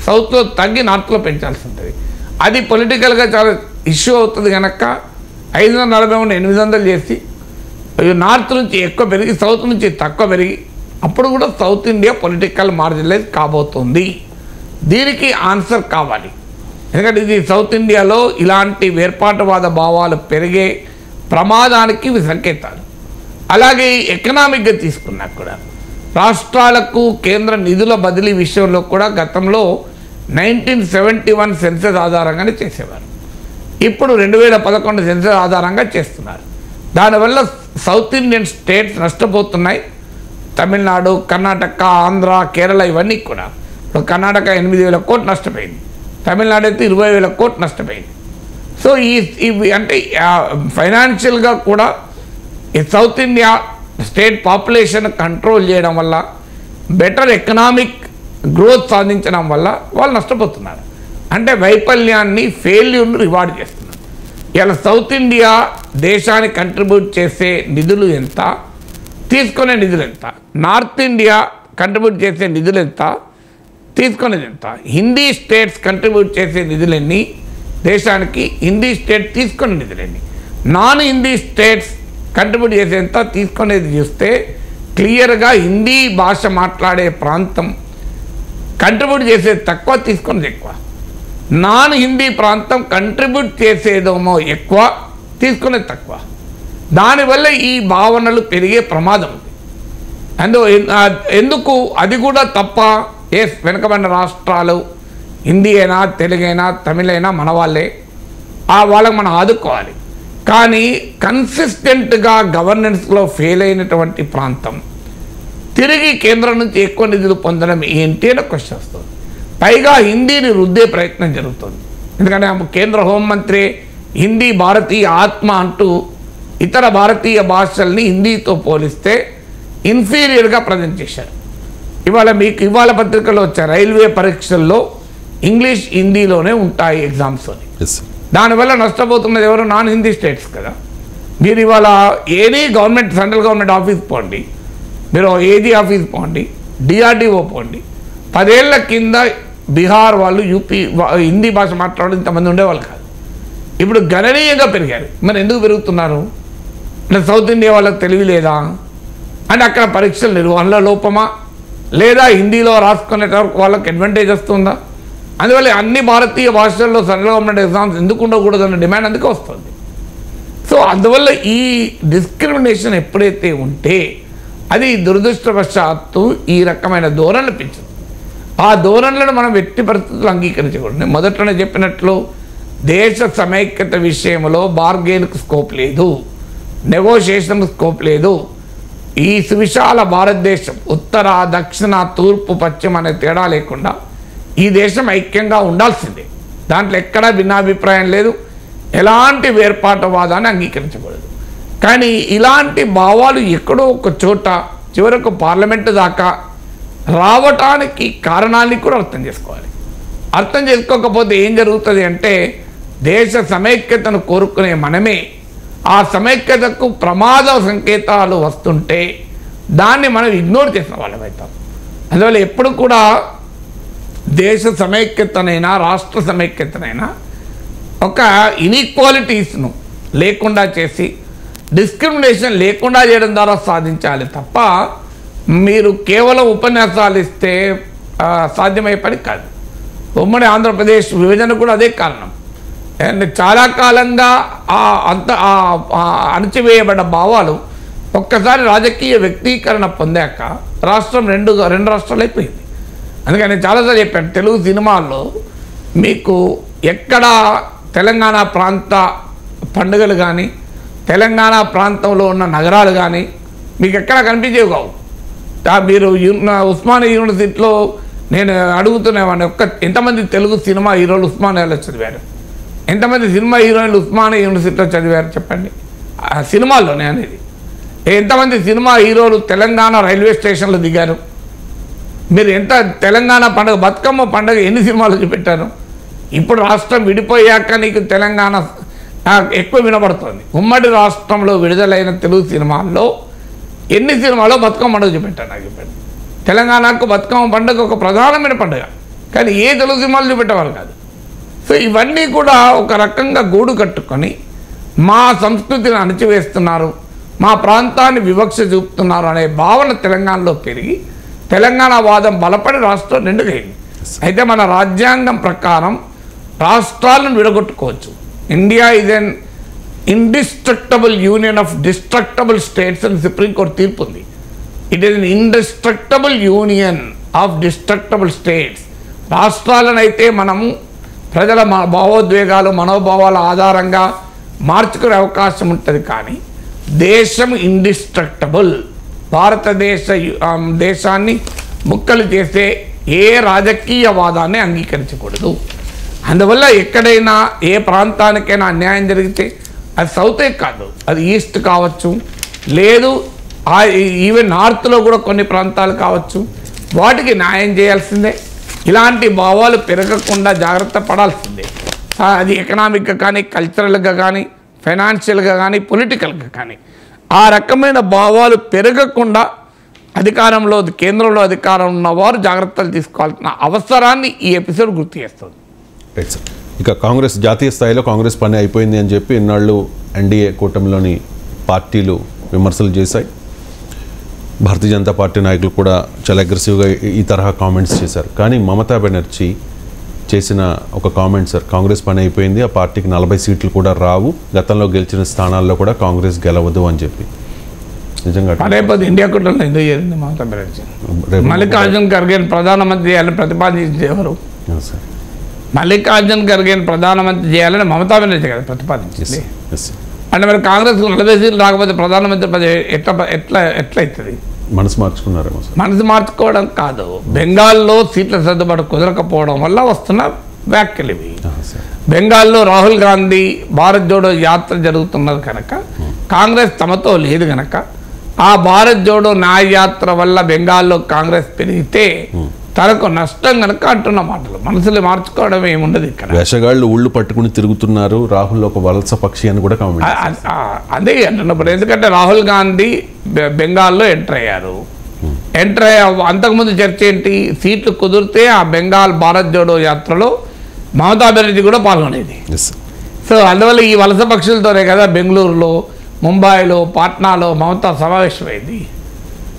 సౌత్లో తగ్గి నార్త్లో పెంచాల్సి ఉంటుంది. అది పొలిటికల్గా చాలా ఇష్యూ అవుతుంది కనుక 543 800 చేసి నార్త్ నుంచి ఎక్కువ పెరిగి సౌత్ నుంచి తక్కువ పెరిగి అప్పుడు కూడా సౌత్ ఇండియా పొలిటికల్ మార్జినలైజ్ కాబోతుంది. దీనికి ఆన్సర్ కావాలి. ఎందుకంటే ఇది సౌత్ ఇండియాలో ఇలాంటి వేర్పాటువాద భావాలు పెరిగే ప్రమాదానికి ఇవి సంకేతాలు. అలాగే ఎకనామిక్గా తీసుకున్నా కూడా రాష్ట్రాలకు కేంద్ర నిధుల బదిలీ విషయంలో కూడా గతంలో 1971 సెన్సస్ ఆధారంగానే చేసేవారు. ఇప్పుడు 2011 సెన్సస్ ఆధారంగా చేస్తున్నారు. దానివల్ల సౌత్ ఇండియన్ స్టేట్స్ నష్టపోతున్నాయి. తమిళనాడు, కర్ణాటక, ఆంధ్ర, కేరళ ఇవన్నీ కూడా. ఇప్పుడు కర్ణాటక 8,000 కోట్లు నష్టపోయింది, తమిళనాడు అయితే 20,000 కోట్లు నష్టపోయింది. సో ఇవి అంటే ఫైనాన్షియల్గా కూడా ఈ south India state population control చేయడం వల్ల, బెటర్ ఎకనామిక్ గ్రోత్ సాధించడం వల్ల వాళ్ళు నష్టపోతున్నారు. అంటే వైఫల్యాన్ని, ఫెయిల్యూర్ను రివార్డ్ చేస్తున్నారు. ఇలా సౌత్ ఇండియా దేశానికి కంట్రిబ్యూట్ చేసే నిధులు ఎంత, తీసుకునే నిధులు ఎంత, నార్త్ ఇండియా కంట్రిబ్యూట్ చేసే నిధులు ఎంత, తీసుకునేది ఎంత, హిందీ స్టేట్స్ కంట్రిబ్యూట్ చేసే నిధులెన్ని దేశానికి, హిందీ స్టేట్ తీసుకునే నిధులెన్ని, నాన్ హిందీ స్టేట్స్ కంట్రిబ్యూట్ చేసేంత, తీసుకునేది చూస్తే క్లియర్గా హిందీ భాష మాట్లాడే ప్రాంతం కంట్రిబ్యూట్ చేసేది తక్కువ, తీసుకునేది ఎక్కువ. నాన్ హిందీ ప్రాంతం కంట్రిబ్యూట్ చేసేదేమో ఎక్కువ, తీసుకునేది తక్కువ. దానివల్ల ఈ భావనలు పెరిగే ప్రమాదం ఉంది. ఎందుకు అది కూడా తప్ప? వెనుకబడిన రాష్ట్రాలు హిందీ అయినా, తెలుగైనా, తమిళైనా మన వాళ్ళే, వాళ్ళకి మనం ఆదుకోవాలి. కానీ కన్సిస్టెంట్గా గవర్నెన్స్లో ఫెయిల్ అయినటువంటి ప్రాంతం తిరిగి కేంద్రం నుంచి ఎక్కువ నిధులు పొందడం ఏంటి అని క్వశ్చన్ వస్తుంది. పైగా హిందీని రుద్దే ప్రయత్నం జరుగుతుంది. ఎందుకంటే కేంద్ర హోంమంత్రి హిందీ భారతీయ ఆత్మ అంటూ ఇతర భారతీయ భాషల్ని హిందీతో పోలిస్తే ఇన్ఫీరియర్గా ప్రజెంట్ చేశారు. ఇవాళ పత్రికలో వచ్చే రైల్వే పరీక్షల్లో ఇంగ్లీష్, హిందీలోనే ఉంటాయి ఎగ్జామ్స్ అని. దానివల్ల నష్టపోతున్నది ఎవరు? నాన్ హిందీ స్టేట్స్ కదా. మీరు ఇవాళ ఏది గవర్నమెంట్, సెంట్రల్ గవర్నమెంట్ ఆఫీస్ పోండి, మీరు ఏజీ ఆఫీస్ పోండి, డిఆర్డిఓ పోండి, 10 ఏళ్ల కింద బీహార్ వాళ్ళు, యూపీ హిందీ భాష మాట్లాడడం ఇంతమంది ఉండేవాళ్ళు కాదు. ఇప్పుడు గణనీయంగా పెరిగారు. మరి ఎందుకు పెరుగుతున్నారు అంటే సౌత్ ఇండియా వాళ్ళకి తెలివి లేదా అంటే అక్కడ పరీక్షల నిర్వహణలో లోపమా లేదా హిందీలో రాసుకునేటవరకు వాళ్ళకి అడ్వాంటేజ్ వస్తుందా? అందువల్ల అన్ని భారతీయ భాషల్లో సెంట్రల్ గవర్నమెంట్ ఎగ్జామ్స్ ఎందుకు ఉండకూడదన్న డిమాండ్ అందుకే వస్తుంది. సో అందువల్ల ఈ డిస్క్రిమినేషన్ ఎప్పుడైతే ఉంటే అది దురదృష్టవశాత్తు ఈ రకమైన ధోరణులు పెంచుతుంది. ఆ ధోరణులను మనం ఎట్టి పరిస్థితులు అంగీకరించకూడదు. నేను మొదట్లోనే చెప్పినట్లు దేశ సమైక్యత విషయంలో బార్గెన్కు స్కోప్ లేదు, నెగోషియేషన్కు స్కోప్ లేదు. ఈ సువిశాల భారతదేశం ఉత్తర దక్షిణ తూర్పు పశ్చిమ అనే తేడా లేకుండా ఈ దేశం ఐక్యంగా ఉండాల్సిందే. దాంట్లో ఎక్కడా భిన్నాభిప్రాయం లేదు, ఎలాంటి వేర్పాటువాదాన్ని అంగీకరించకూడదు. కానీ ఇలాంటి భావాలు ఎక్కడో ఒక చోట చివరకు పార్లమెంటు దాకా రావటానికి కారణాన్ని కూడా అర్థం చేసుకోవాలి. అర్థం చేసుకోకపోతే ఏం జరుగుతుంది అంటే దేశ సమైక్యతను కోరుకునే మనమే ఆ సమైక్యతకు ప్రమాద సంకేతాలు వస్తుంటే దాన్ని మనం ఇగ్నోర్ చేసిన వాళ్ళం అవుతాం. అందువల్ల ఎప్పుడు కూడా దేశ సమైక్యతనైనా రాష్ట్ర సమైక్యతనైనా ఒక ఇన్ఈక్వాలిటీస్ను లేకుండా చేసి డిస్క్రిమినేషన్ లేకుండా చేయడం ద్వారా సాధించాలి తప్ప మీరు కేవలం ఉపన్యాసాలు ఇస్తే సాధ్యమయ్యే పని కాదు. ఉమ్మడి ఆంధ్రప్రదేశ్ విభజన కూడా అదే కారణం. అండ్ చాలా కాలంగా అణచివేయబడ్డ భావాలు ఒక్కసారి రాజకీయ వ్యక్తీకరణ పొందాక రాష్ట్రం రెండు రాష్ట్రాలు అయిపోయింది. అందుకని నేను చాలాసార్లు చెప్పాను, తెలుగు సినిమాల్లో మీకు ఎక్కడ తెలంగాణ ప్రాంత పండుగలు కానీ తెలంగాణ ప్రాంతంలో ఉన్న నగరాలు కానీ మీకు ఎక్కడ కనిపించేవి కావు. మీరు ఉస్మానియా యూనివర్సిటీలో నేను అడుగుతున్నామని ఎంతమంది తెలుగు సినిమా హీరోలు ఉస్మానియాలో చదివారు? ఎంతమంది సినిమా హీరోయిన్లు ఉస్మానియా యూనివర్సిటీలో చదివారు చెప్పండి? సినిమాల్లోనే అనేది. ఎంతమంది సినిమా హీరోలు తెలంగాణ రైల్వే స్టేషన్లో దిగారు? మీరు ఎంత తెలంగాణ పండుగ బతుకమ్మ పండుగ ఎన్ని సినిమాలు చూపెట్టారు? ఇప్పుడు రాష్ట్రం విడిపోయాక నీకు తెలంగాణ ఎక్కువ వినబడుతుంది. ఉమ్మడి రాష్ట్రంలో విడుదలైన తెలుగు సినిమాల్లో ఎన్ని సినిమాలో బతుకమ్మ పండుగ చూపెట్టారు నాకు చెప్పండి. తెలంగాణకు బతుకమ్మ పండుగ ఒక ప్రధానమైన పండుగ, కానీ ఏ తెలుగు సినిమాలు చూపెట్టేవారు కాదు. సో ఇవన్నీ కూడా ఒక రకంగా గూడు కట్టుకొని మా సంస్కృతిని అణచివేస్తున్నారు, మా ప్రాంతాన్ని వివక్ష చూపుతున్నారు అనే భావన తెలంగాణలో పెరిగి తెలంగాణ వాదం బలపడి రాష్ట్రం రెండుగైంది. అయితే మన రాజ్యాంగం ప్రకారం రాష్ట్రాలను విడగొట్టుకోవచ్చు. India is an indestructible union of destructible states అని సుప్రీంకోర్టు తీర్పు ఉంది. It is an indestructible union of destructible states. రాష్ట్రాలనైతే మనము ప్రజల భావోద్వేగాలు మనోభావాల ఆధారంగా మార్చుకునే అవకాశం ఉంటుంది, కానీ దేశం ఇండిస్ట్రక్టబుల్. దేశాన్ని ముక్కలు చేసే ఏ రాజకీయవాదాన్ని అంగీకరించకూడదు. అందువల్ల ఎక్కడైనా ఏ ప్రాంతానికైనా అన్యాయం జరిగితే అది సౌతే కాదు, అది ఈస్ట్ కావచ్చు, లేదు ఈవెన్ నార్త్లో కూడా కొన్ని ప్రాంతాలు కావచ్చు, వాటికి న్యాయం చేయాల్సిందే. ఇలాంటి భావాలు పెరగకుండా జాగ్రత్త పడాల్సిందే. అది ఎకనామిక్గా కానీ కల్చరల్గా కానీ ఫైనాన్షియల్గా కానీ పొలిటికల్గా కానీ ఆ రకమైన భావాలు పెరగకుండా అధికారంలో కేంద్రంలో అధికారం ఉన్నవారు జాగ్రత్తలు తీసుకోవాల్సిన అవసరాన్ని ఈ ఎపిసోడ్ గుర్తు చేస్తుంది. Right sir. ఇక కాంగ్రెస్ జాతీయ స్థాయిలో కాంగ్రెస్ పని అయిపోయింది అని చెప్పి ఇన్నాళ్ళు ఎన్డీఏ కూటమిలోని పార్టీలు విమర్శలు చేశాయి. భారతీయ జనతా పార్టీ నాయకులు కూడా చాలా అగ్రెసివ్గా ఈ తరహా కామెంట్స్ చేశారు. కానీ మమతా బెనర్జీ చేసిన ఒక కామెంట్ సార్, కాంగ్రెస్ పని అయిపోయింది, ఆ పార్టీకి 40 సీట్లు కూడా రావు, గతంలో గెలిచిన స్థానాల్లో కూడా కాంగ్రెస్ గెలవదు అని చెప్పి. నిజంగా పదే ఇండియా కూటమిలో ఎందుకు చేరింది మమతా బెనర్జీ? మల్లికార్జున్ ఖర్గేని ప్రధానమంత్రి చేయాలని ప్రతిపాదించింది ఎవరు? మల్లికార్జున్ ఖర్గేని ప్రధానమంత్రి చేయాలని మమతా బెనర్జీ కదా ప్రతిపాదించింది. అంటే మరి కాంగ్రెస్కు 40 సీట్లు రాకపోతే ప్రధానమంత్రి పదవి ఎట్లా అవుతుంది? మనసు మార్చుకున్నారేమో సార్. మనసు మార్చుకోవడం కాదు, బెంగాల్లో సీట్ల సర్దుబాటు కుదరకపోవడం వల్ల వస్తున్న వ్యాఖ్యలు ఇవి. బెంగాల్లో రాహుల్ గాంధీ భారత్ జోడో యాత్ర జరుగుతున్నది కనుక కాంగ్రెస్ తమతో లేదు కనుక ఆ భారత్ జోడో న్యాయ యాత్ర వల్ల బెంగాల్లో కాంగ్రెస్ పెరిగితే తనకు నష్టం కనుక అంటున్న మాటలు. మనసులు మార్చుకోవడం ఏముండదు. ఇక్కడ వేషగాళ్ళు ఊళ్ళు పట్టుకుని తిరుగుతున్నారు, రాహుల్ ఒక వలస పక్షి అని కూడా కామెంట్ అదే అంటున్నప్పుడు. ఎందుకంటే రాహుల్ గాంధీ బెంగాల్లో ఎంటర్ అయ్యారు. అంతకుముందు చర్చ ఏంటి? సీట్లు కుదిరితే ఆ బెంగాల్ భారత్ జోడో యాత్రలో మమతా బెనర్జీ కూడా పాల్గొనేది. సో సో అందువల్ల ఈ వలస పక్షులతోనే కదా బెంగళూరులో, ముంబైలో, పాట్నాలో మమతా సమావేశమైంది.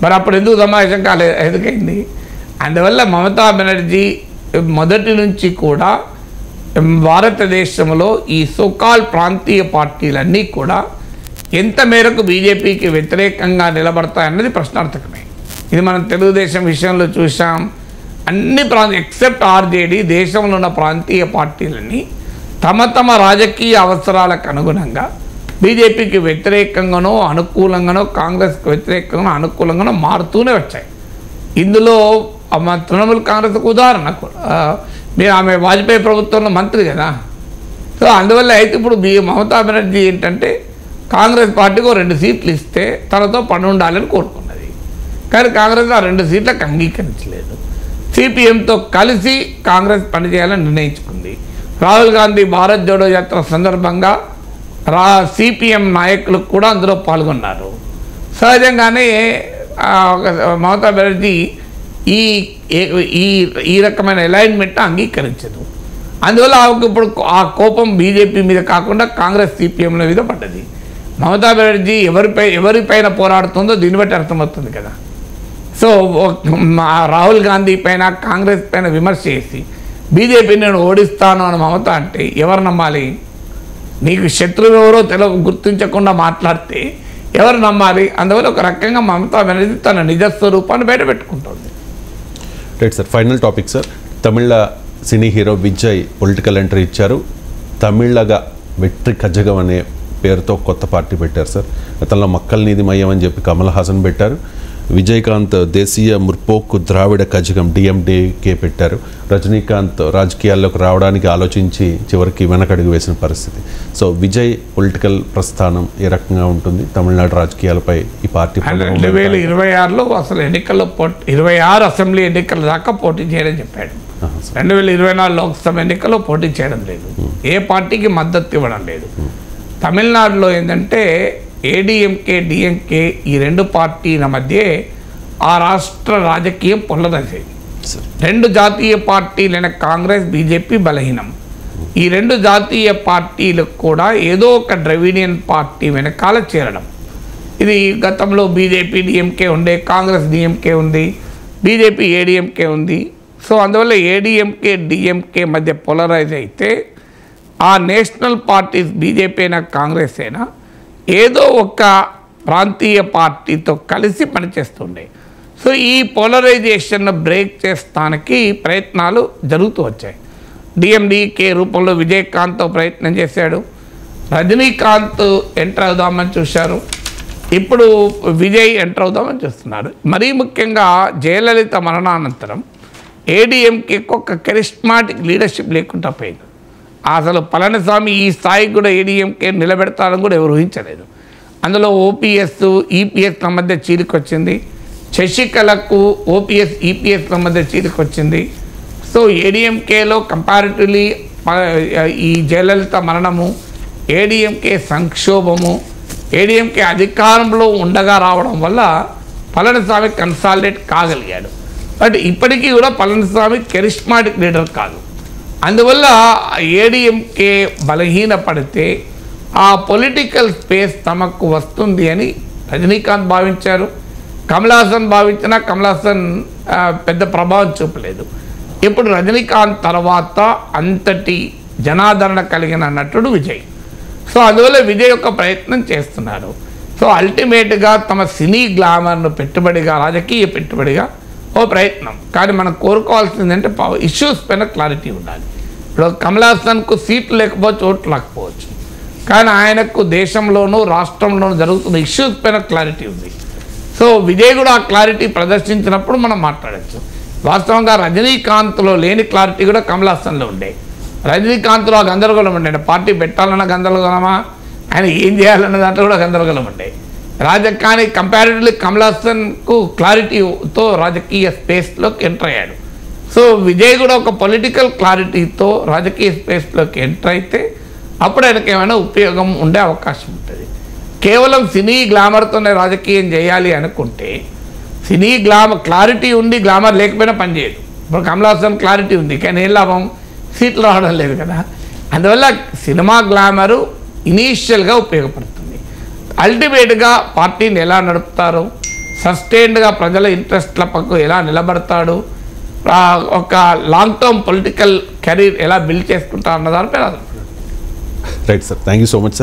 మరి అప్పుడు ఎందుకు సమావేశం కాలేదు, ఎందుకైంది? అందువల్ల మమతా బెనర్జీ మొదటి నుంచి కూడా భారతదేశంలో ఈ సోకాల్ ప్రాంతీయ పార్టీలన్నీ కూడా ఎంత మేరకు బీజేపీకి వ్యతిరేకంగా నిలబడతాయన్నది ప్రశ్నార్థకమే. ఇది మనం తెలుగుదేశం విషయంలో చూసాం. అన్ని ఎక్సెప్ట్ ఆర్జేడీ దేశంలో ఉన్న ప్రాంతీయ పార్టీలన్నీ తమ తమ రాజకీయ అవసరాలకు అనుగుణంగా బీజేపీకి వ్యతిరేకంగానో అనుకూలంగానో, కాంగ్రెస్కి వ్యతిరేకంగానో అనుకూలంగానో మారుతూనే వచ్చాయి. ఇందులో మా తృణమూల్ కాంగ్రెస్కు ఉదాహరణ మీరు ఆమె వాజ్పేయి ప్రభుత్వంలో మంత్రి కదా. సో అందువల్ల అయితే ఇప్పుడు మమతా బెనర్జీ ఏంటంటే కాంగ్రెస్ పార్టీకి 2 సీట్లు ఇస్తే తనతో పని ఉండాలని కోరుకున్నది. కానీ కాంగ్రెస్ ఆ 2 సీట్లకు అంగీకరించలేదు. సిపిఎంతో కలిసి కాంగ్రెస్ పనిచేయాలని నిర్ణయించుకుంది. రాహుల్ గాంధీ భారత్ జోడో యాత్ర సందర్భంగా సిపిఎం నాయకులు కూడా అందులో పాల్గొన్నారు. సహజంగానే మమతా బెనర్జీ ఈ రకమైన అలైన్మెంట్ అంగీకరించదు. అందువల్ల ఇప్పుడు ఆ కోపం బీజేపీ మీద కాకుండా కాంగ్రెస్ సిపిఎంల మీద పడ్డది. మమతా బెనర్జీ ఎవరిపైన పోరాడుతుందో దీన్ని బట్టి అర్థమవుతుంది కదా. సో రాహుల్ గాంధీ పైన, కాంగ్రెస్ పైన విమర్శ చేసి బీజేపీని నేను ఓడిస్తాను అని మమత అంటే ఎవరు నమ్మాలి? నీకు శత్రువు ఎవరో గుర్తించకుండా మాట్లాడితే ఎవరు నమ్మాలి? అందువల్ల ఒక రకంగా మమతా బెనర్జీ తన నిజస్వరూపాన్ని బయట పెట్టుకుంటుంది. Right sir, final topic sir. Tamil cine hero Vijay political entry ఇచ్చారు. తమిళగా వెట్రి కజగం అనే పేరుతో కొత్త పార్టీ పెట్టారు సార్. గతంలో మక్కల్ నీది మయం అని చెప్పి కమల్ హాసన్ పెట్టారు. విజయకాంత్ దేశీయ ముర్పోకు ద్రావిడ కజగం డిఎండికే పెట్టారు. రజనీకాంత్ రాజకీయాల్లోకి రావడానికి ఆలోచించి చివరికి వెనకడుగు వేసిన పరిస్థితి. సో విజయ్ పొలిటికల్ ప్రస్థానం ఏ రకంగా ఉంటుంది? తమిళనాడు రాజకీయాలపై ఈ పార్టీ 2026లో అసలు ఎన్నికల్లో 26 అసెంబ్లీ ఎన్నికల దాకా పోటీ చేయడం చెప్పాడు. 2024 లోక్సభ ఎన్నికల్లో పోటీ చేయడం లేదు. ఏ పార్టీకి మద్దతు ఇవ్వడం లేదు. తమిళనాడులో ఏంటంటే ఏడీఎంకే, డిఎంకే ఈ 2 పార్టీల మధ్య ఆ రాష్ట్ర రాజకీయం పొల్లదైంది. 2 జాతీయ పార్టీలైన కాంగ్రెస్, బీజేపీ బలహీనం. ఈ 2 జాతీయ పార్టీలకు కూడా ఏదో ఒక ద్రవిడియన్ పార్టీ వెనకాల చేరడం. ఇది గతంలో బీజేపీ డిఎంకే ఉండే, కాంగ్రెస్ డిఎంకే ఉంది, బీజేపీ ఏడీఎంకే ఉంది. సో అందువల్ల ఏడీఎంకే, డిఎంకే మధ్య పోలరైజ్ అయితే ఆ నేషనల్ పార్టీస్ బీజేపీ అయినా కాంగ్రెస్ అయినా ఏదో ఒక ప్రాంతీయ పార్టీతో కలిసి పనిచేస్తుండే. సో ఈ పోలరైజేషన్ను బ్రేక్ చేస్తానికి ప్రయత్నాలు జరుగుతూ వచ్చాయి. డిఎండికే రూపంలో విజయకాంత్తో ప్రయత్నం చేశాడు. రజనీకాంత్ ఎంటర్ అవుదామని చూశారు. ఇప్పుడు విజయ్ ఎంటర్ అవుదామని చూస్తున్నారు. మరీ ముఖ్యంగా జయలలిత మరణానంతరం ఏడీఎంకే ఒక కరిస్మాటిక్ లీడర్షిప్ లేకుండా పోయింది. అసలు పళనిస్వామి ఈ స్థాయికి కూడా ఏడీఎంకే నిలబెడతారని కూడా ఎవరు ఊహించలేదు. అందులో ఓపీఎస్, ఈపీఎస్ల మధ్య చీలికొచ్చింది. శశికళకు ఓపీఎస్, ఈపీఎస్ల మధ్య చీలికొచ్చింది. సో ఏడీఎంకేలో కంపారిటివ్లీ ఈ జయలలిత మరణము, ఏడీఎంకే సంక్షోభము, ఏడీఎంకే అధికారంలో ఉండగా రావడం వల్ల పళనిస్వామి కన్సాలిడేట్ కాగలిగాడు. బట్ ఇప్పటికీ కూడా పళనిస్వామి కెరిస్మాటిక్ లీడర్ కాదు. అందువల్ల ఏడీఎంకే బలహీనపడితే ఆ పొలిటికల్ స్పేస్ తమకు వస్తుంది అని రజనీకాంత్ భావించారు. కమల్ హాసన్ భావించినా కమల్ హాసన్ పెద్ద ప్రభావం చూపలేదు. ఇప్పుడు రజనీకాంత్ తర్వాత అంతటి జనాదరణ కలిగిన నటుడు విజయ్. సో అందువల్ల విజయ్ యొక్క ప్రయత్నం చేస్తున్నారు. సో అల్టిమేట్గా తమ సినీ గ్లామర్ను పెట్టుబడిగా, రాజకీయ పెట్టుబడిగా ఓ ప్రయత్నం. కానీ మనం కోరుకోవాల్సిందంటే ఇష్యూస్ పైన క్లారిటీ ఉండాలి. ఇప్పుడు కమల్ హాసన్కు సీట్లు లేకపోవచ్చు, ఓట్లు లేకపోవచ్చు, కానీ ఆయనకు దేశంలోనూ రాష్ట్రంలోనూ జరుగుతున్న ఇష్యూస్ పైన క్లారిటీ ఉంది. సో విజయ్ కూడా ఆ క్లారిటీ ప్రదర్శించినప్పుడు మనం మాట్లాడచ్చు. వాస్తవంగా రజనీకాంత్లో లేని క్లారిటీ కూడా కమల్ హాసన్లో ఉండే. రజనీకాంత్లో ఆ గందరగోళం ఉండే. పార్టీ పెట్టాలన్న గందరగోళమా, ఆయన ఏం చేయాలన్న దాంట్లో కూడా గందరగోళం ఉండే. కానీ కంపారిటివ్లీ కమల్ హాసన్కు క్లారిటీతో రాజకీయ స్పేస్లోకి ఎంటర్ అయ్యాడు. సో విజయ్ కూడా ఒక పొలిటికల్ క్లారిటీతో రాజకీయ స్పేస్లోకి ఎంటర్ అయితే అప్పుడు ఆయనకి ఏమైనా ఉపయోగం ఉండే అవకాశం ఉంటుంది. కేవలం సినీ గ్లామర్తోనే రాజకీయం చేయాలి అనుకుంటే సినీ క్లారిటీ ఉండి గ్లామర్ లేకపోయినా పనిచేయదు. ఇప్పుడు కమల్ హాసన్ క్లారిటీ ఉంది, కానీ ఏం లాభం? సీట్లు రావడం లేదు కదా. అందువల్ల సినిమా గ్లామరు ఇనీషియల్గా ఉపయోగపడుతుంది. అల్టిమేట్గా పార్టీని ఎలా నడుపుతారు, సస్టైన్డ్గా ప్రజల ఇంట్రెస్ట్ల పక్కకు ఎలా నిలబడతాడు, ఒక లాంగ్ టర్మ్ పొలిటికల్ కెరీర్ ఎలా బిల్డ్ చేసుకుంటారు అన్నదానిపై right sir, thank you so much sir.